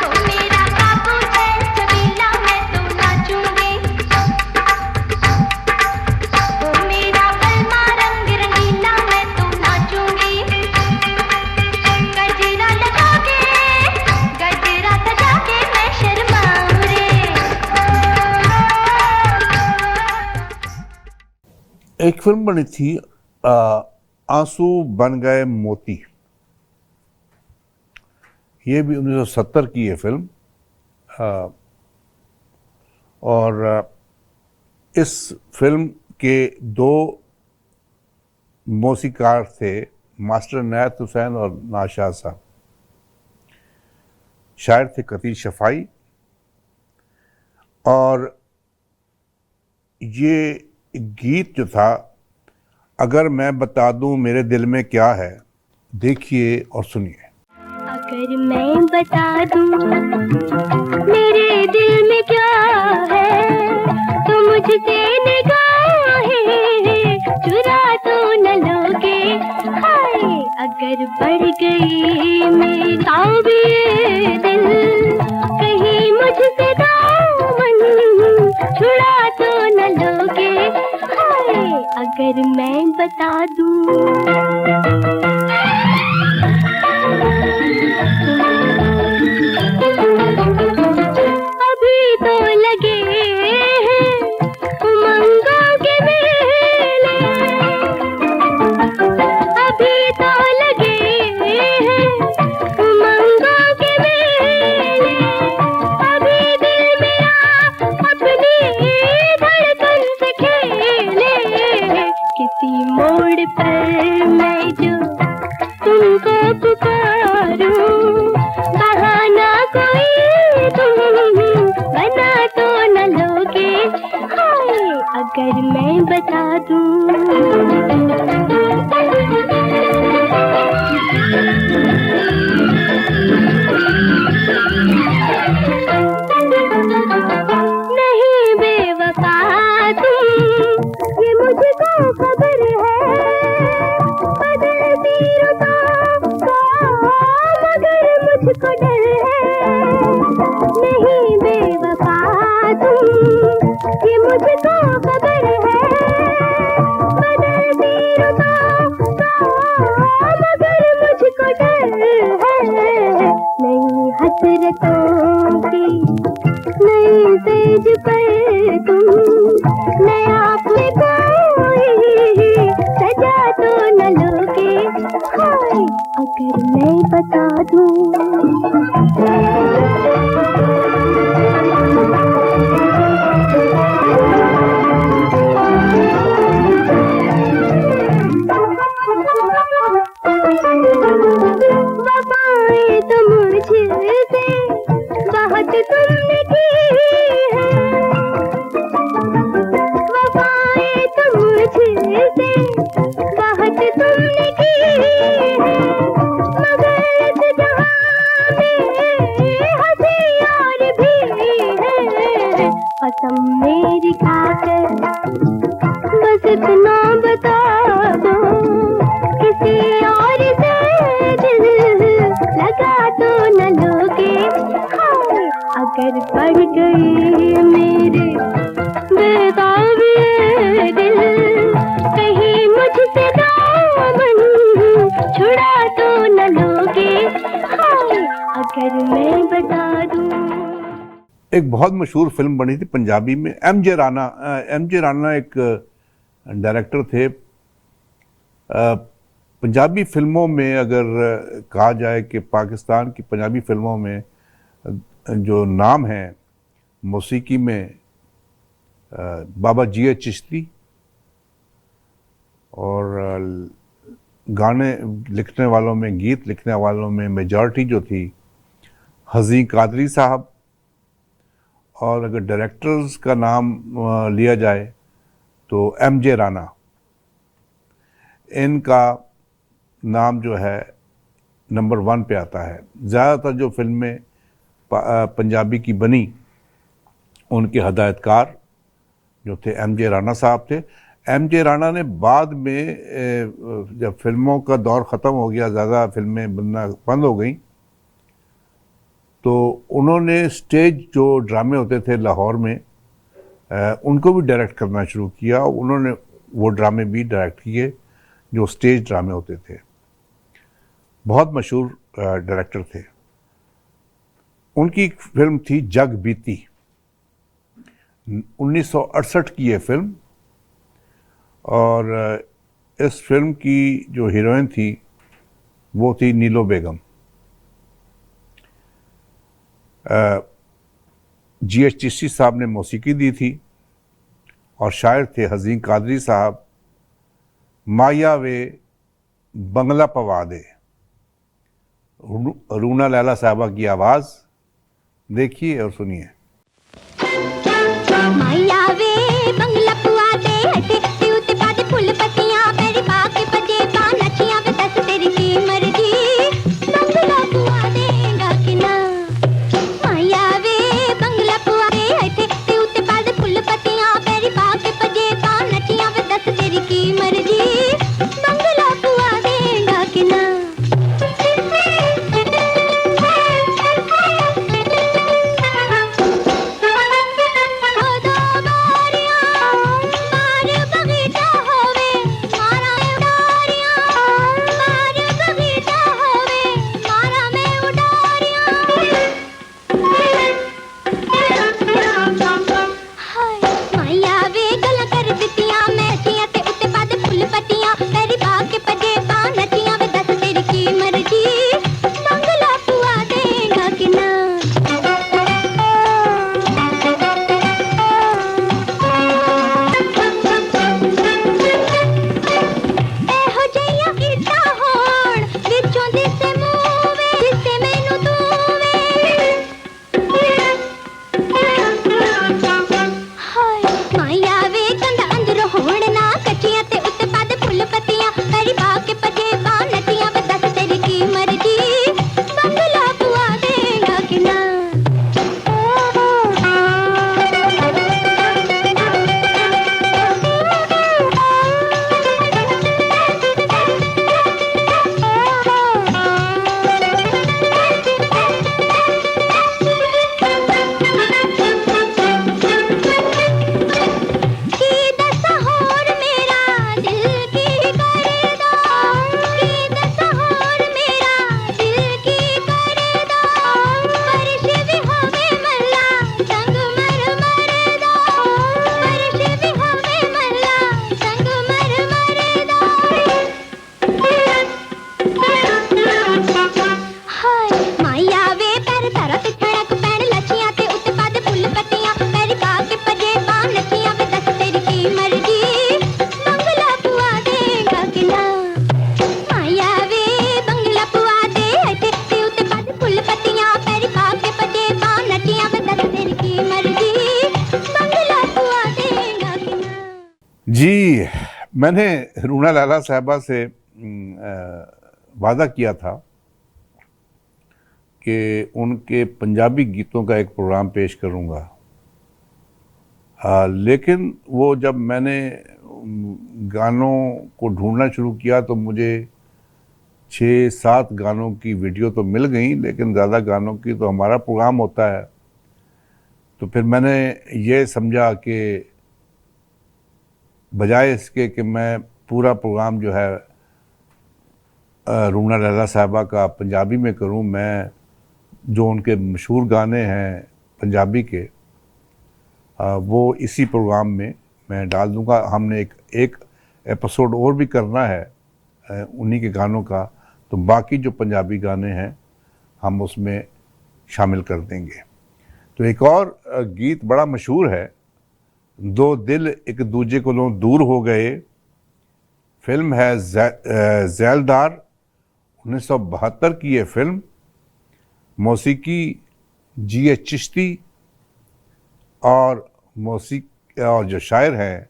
ओ मेरा बाबू छैल छबीला मैं तो नाचूंगी, ओ मेरा बलमा रंग रंगीला मैं तो नाचूंगी। गजरा लगा के, गजरा सजा के मैं शर्माऊँ रे। एक फिल्म बनी थी आंसू बन गए मोती। ये भी 1970 की है फिल्म। और इस फिल्म के दो मौसीकार थे, मास्टर इनायत हुसैन और नाशाद साहब। शायर थे कतील शफाई। और ये गीत जो था, अगर मैं बता दूं मेरे दिल में क्या है, देखिए और सुनिए। अगर मैं बता दूं मेरे दिल में क्या है, तो मुझसे निगाहें चुरा तो न लोगे। हाय अगर बढ़ गई मेरा भी दिल, कहीं मुझसे दामन छुड़ा तो न लोगे। हाय अगर मैं बता दूं अभी तो लगे हैं उमंगों के मेले, अभी तो लगे हैं उमंगों के मेले, अभी दिल मेरा अपनी धड़कन से खेले, किसी मोड़ पर मैं जो तुमको पुकारूं, बहाना कोई तुम बना तो न लोगे, हाय अगर मैं बता नहीं बेवफा तुम, ये मुझको खबर है, बदलती रुतों का मगर मुझको डर है, नहीं बेवफा तुम, ये मुझको खबर है, बदलती रुतों का मगर मुझको डर है, नई हसरतों की नई सेज पर तुम, नया कोई सजा तो न लोगे, हाय अगर मैं बता वफाएं तो मुझसे बहुत तुमने की है, वफाएं तो मुझसे बहुत तुमने की है, मगर इस जहां में हथियार भी है, कसम मेरी खाकर बस इतना बता दो, किसी और से दिल लगा तो न लोगे, हाय अगर बढ़ गई मेरे बेताबी दिल, कहीं मुझसे दामन छुड़ा तो न लोगे, हाय अगर मैं बता दूं। एक बहुत मशहूर फिल्म बनी थी पंजाबी में, एम जे राना एक डायरेक्टर थे। पंजाबी फिल्मों में अगर कहा जाए कि पाकिस्तान की पंजाबी फिल्मों में जो नाम है मौसीकी में, बाबा जी चिश्ती, और गाने लिखने वालों में, गीत लिखने वालों में मेजॉरिटी जो थी हज़ीं कादरी साहब, और अगर डायरेक्टर्स का नाम लिया जाए तो एम जे राना, इनका नाम जो है नंबर 1 पे आता है। ज़्यादातर जो फिल्में पंजाबी की बनी उनके हदायतकार जो थे एम जे राना साहब थे। एम जे राना ने बाद में जब फिल्मों का दौर ख़त्म हो गया, ज़्यादा फिल्में बनना बंद हो गई, तो उन्होंने स्टेज जो ड्रामे होते थे लाहौर में उनको भी डायरेक्ट करना शुरू किया। उन्होंने वो ड्रामे भी डायरेक्ट किए जो स्टेज ड्रामे होते थे। बहुत मशहूर डायरेक्टर थे। उनकी एक फिल्म थी जग बीती, 1968 की ये फिल्म, और इस फिल्म की जो हीरोइन थी वो थी नीलो बेगम। GHTC साहब ने मौसीकी दी थी और शायर थे हज़ीं कादरी साहब। माया वे बंगला पवा दे, रूना लैला साहबा की आवाज़। देखिए और सुनिए। माया वे बंगला पवा दे, हटे ते उते पादे फुल पत्तियां, मेरी बाकी बजे नचियां वे दस तेरी की मर्जी, बंगला पवा देगा कि ना। माया वे बंगला पवा दे, हटे ते उते पादे फुल पत्तियां, मेरी बाकी बजे नचियां वे दस तेरी की मर्जी, बंगला पवा देगा कि ना। जी, मैंने रूना लैला साहबा से वादा किया था कि उनके पंजाबी गीतों का एक प्रोग्राम पेश करूंगा। लेकिन वो जब मैंने गानों को ढूंढना शुरू किया तो मुझे 6-7 गानों की वीडियो तो मिल गई, लेकिन ज़्यादा गानों की तो हमारा प्रोग्राम होता है। तो फिर मैंने ये समझा कि बजाय इसके कि मैं पूरा प्रोग्राम जो है रूना लैला साहबा का पंजाबी में करूं, मैं जो उनके मशहूर गाने हैं पंजाबी के वो इसी प्रोग्राम में मैं डाल दूंगा। हमने एक एपिसोड और भी करना है उन्हीं के गानों का, तो बाकी जो पंजाबी गाने हैं हम उसमें शामिल कर देंगे। तो एक और गीत बड़ा मशहूर है, दो दिल एक दूजे कोलों दूर हो गए। फिल्म है ज़ैलदार, 1972 की ये फिल्म। मौसीकी G.H. चिश्ती और जो शायर हैं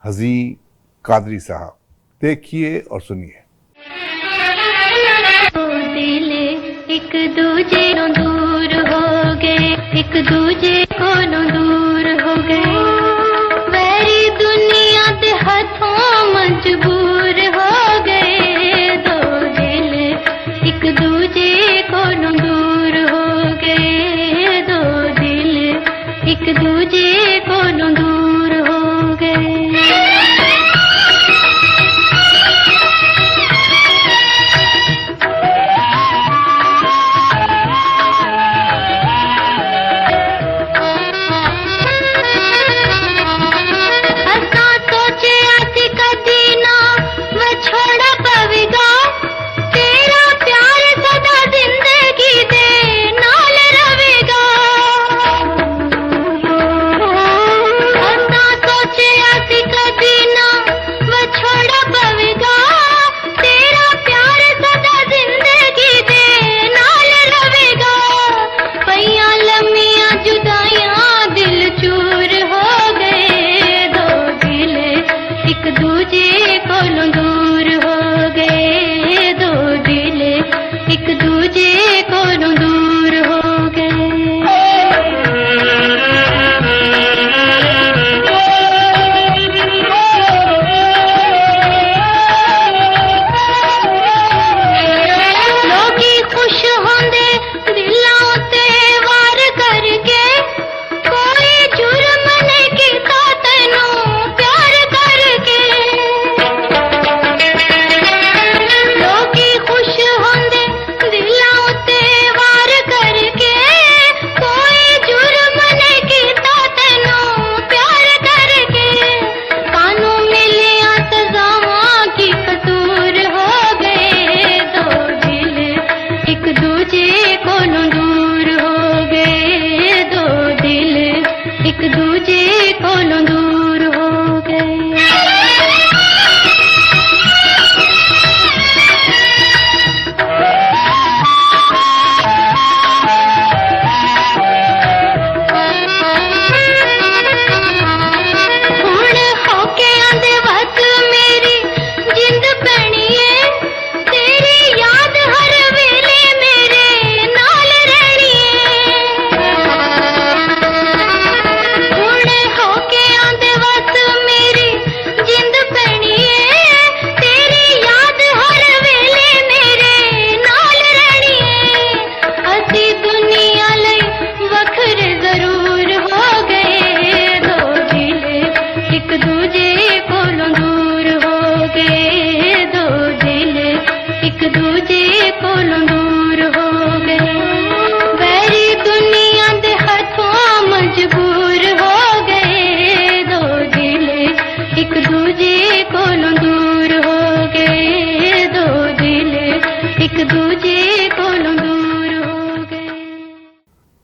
हज़ी कादरी साहब। देखिए और सुनिए। दिल एक दूजे को दूर हो गए, एक दूजे को दूर हो गए, वैरी दुनिया दे हाथों मजबूर हो गए। दो दिल एक दूजे को दूर हो गए, दो दिल एक दूजे को दूर हो गए।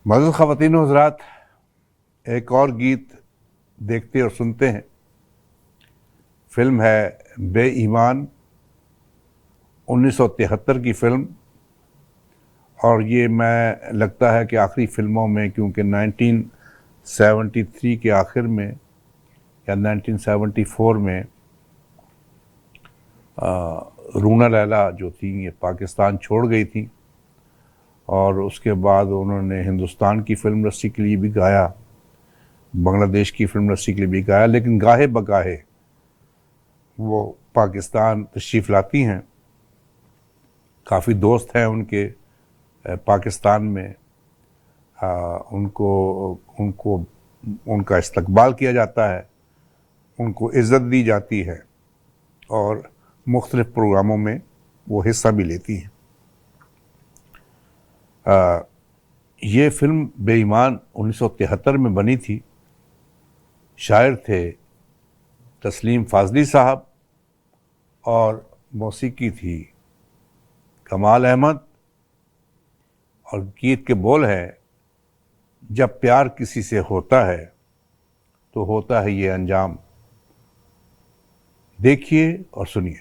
मज़ीद ख़वातीन व हज़रात, एक और गीत देखते और सुनते हैं। फिल्म है बेईमान, 1973 की फिल्म, और ये मैं लगता है कि आखिरी फिल्मों में, क्योंकि 1973 के आखिर में या 1974 में रूना लैला जो थी ये पाकिस्तान छोड़ गई थी और उसके बाद उन्होंने हिंदुस्तान की फिल्म इंडस्ट्री के लिए भी गाया, बांग्लादेश की फिल्म इंडस्ट्री के लिए भी गाया, लेकिन गाहे बगाहे वो पाकिस्तान तशरीफ़ लाती हैं। काफ़ी दोस्त हैं उनके पाकिस्तान में, उनका इस्तकबाल किया जाता है, उनको इज़्ज़त दी जाती है और मुख्तलिफ़ प्रोग्रामों में वो हिस्सा भी लेती हैं। ये फिल्म बेईमान 1973 में बनी थी। शायर थे तस्लीम फ़ाज़ली साहब और मौसीकी थी कमाल अहमद और गीत के बोल हैं, जब प्यार किसी से होता है तो होता है ये अंजाम। देखिए और सुनिए।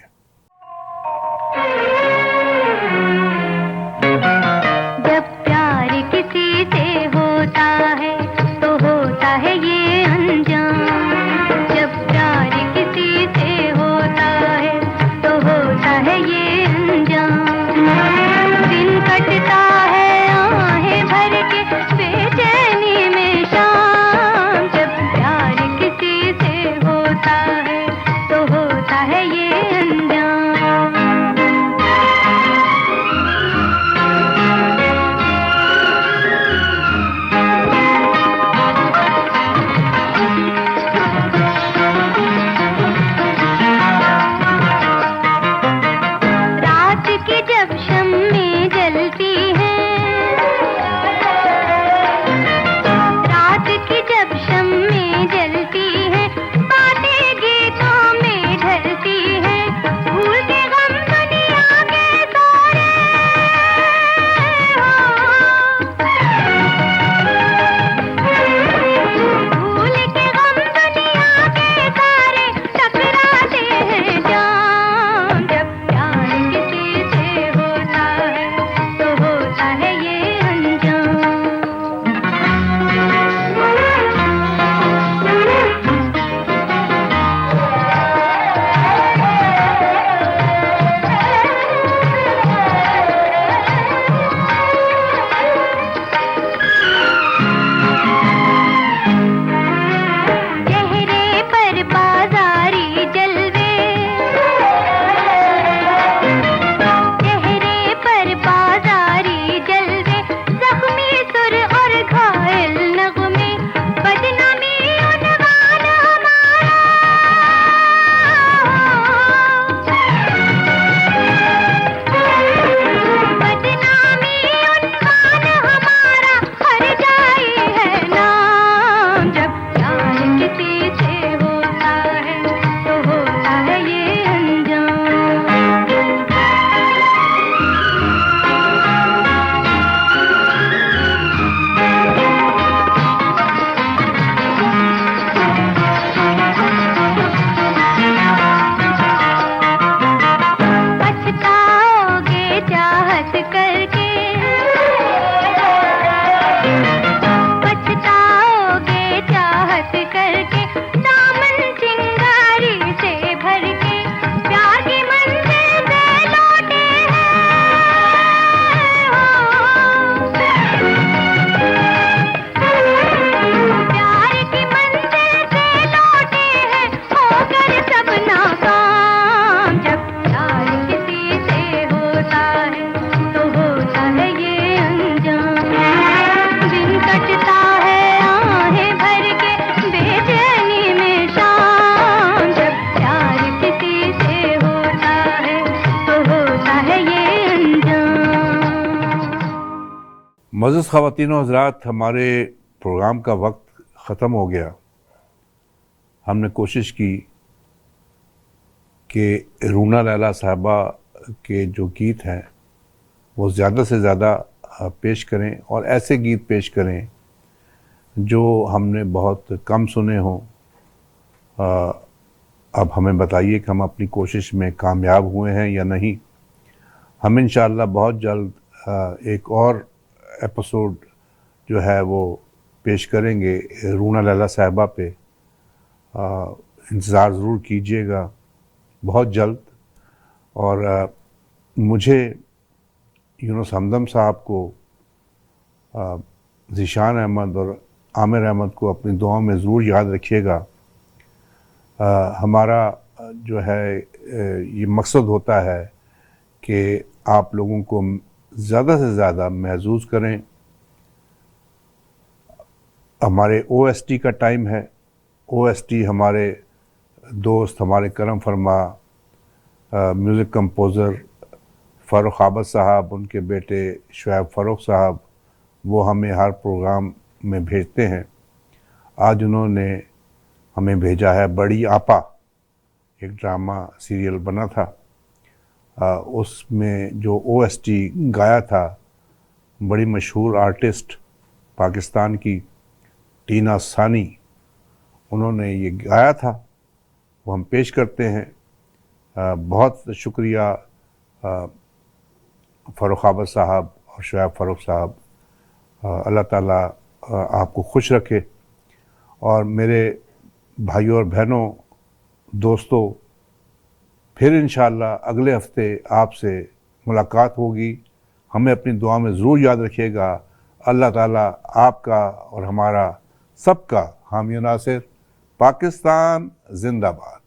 जब प्यार किसी से होता है तो होता है ये अंजाम। जब प्यार किसी से होता है तो होता है ये अंजाम। दिन कटता है आहें भर के बेचैनी में शाम। जब प्यार किसी से होता है तो होता है ये अंजाम। रात की जब शम्में जलती हैं, रात की जब शम्में जलती हैं, बातें गीतों में ढलती हैं, भूल के गम दुनिया के सारे भूल के गम दुनिया के सारे टकराते हैं जान। जब प्यार किसी से होता है तो होता है ये अंजाम। चेहरे पर बाजारी जलवे, चेहरे पर बाजारी जलवे, जख्मी सुर और घायल नगमे, बदनामी उन्वान हमारा, बदनामी उन्वान हमारा, हर जाई है नाम। जब प्यार किसी से होता है तो होता है ये अंजाम। पछताओगे चाहत करके, पछताओगे चाहत करके, दामन चिंगारी से भर के, प्यार की मंजिल से लौटे हैं, प्यार की मंजिल से लौटे हैं, होकर सब नाकाम। जब प्यार किसी से होता है तो होता है ये अंजाम। दिन कटता है आहें भर के बेचैनी में शाम। जब प्यार किसी से होता है तो होता है ये अंजाम। मज़ीद ख़वातीन और हज़रात, हमारे प्रोग्राम का वक्त ख़त्म हो गया। हमने कोशिश की कि रूना लैला साहबा के जो गीत हैं वो ज़्यादा से ज़्यादा पेश करें और ऐसे गीत पेश करें जो हमने बहुत कम सुने हों। अब हमें बताइए कि हम अपनी कोशिश में कामयाब हुए हैं या नहीं। हम इंशाअल्लाह बहुत जल्द एक और एपिसोड जो है वो पेश करेंगे रूना लैला साहबा पे। इंतज़ार ज़रूर कीजिएगा बहुत जल्द। और मुझे यूनुस हमदम साहब को, ज़ीशान अहमद और आमिर अहमद को अपनी दुआओं में ज़रूर याद रखिएगा। हमारा जो है ये मकसद होता है कि आप लोगों को ज़्यादा से ज़्यादा महसूस करें। हमारे OST का टाइम है। OST हमारे दोस्त, हमारे करम फरमा म्यूज़िक कंपोज़र फ़ारूक आबद साहब, उनके बेटे शुएब फ़ारूक साहब, वो हमें हर प्रोग्राम में भेजते हैं। आज उन्होंने हमें भेजा है बड़ी आपा, एक ड्रामा सीरियल बना था, उसमें जो OST गाया था बड़ी मशहूर आर्टिस्ट पाकिस्तान की टीना सानी, उन्होंने ये गाया था, वो हम पेश करते हैं। बहुत शुक्रिया फ़ारूक आबद साहब और शुएब फ़ारूक साहब। अल्लाह ताला आपको खुश रखे। और मेरे भाइयों और बहनों, दोस्तों, फिर इंशाअल्लाह अगले हफ्ते आपसे मुलाकात होगी। हमें अपनी दुआ में ज़रूर याद रखिएगा। अल्लाह ताला आपका और हमारा सबका हामी नासिर। पाकिस्तान जिंदाबाद।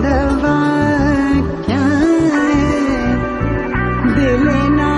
दवा क्या है दिल ना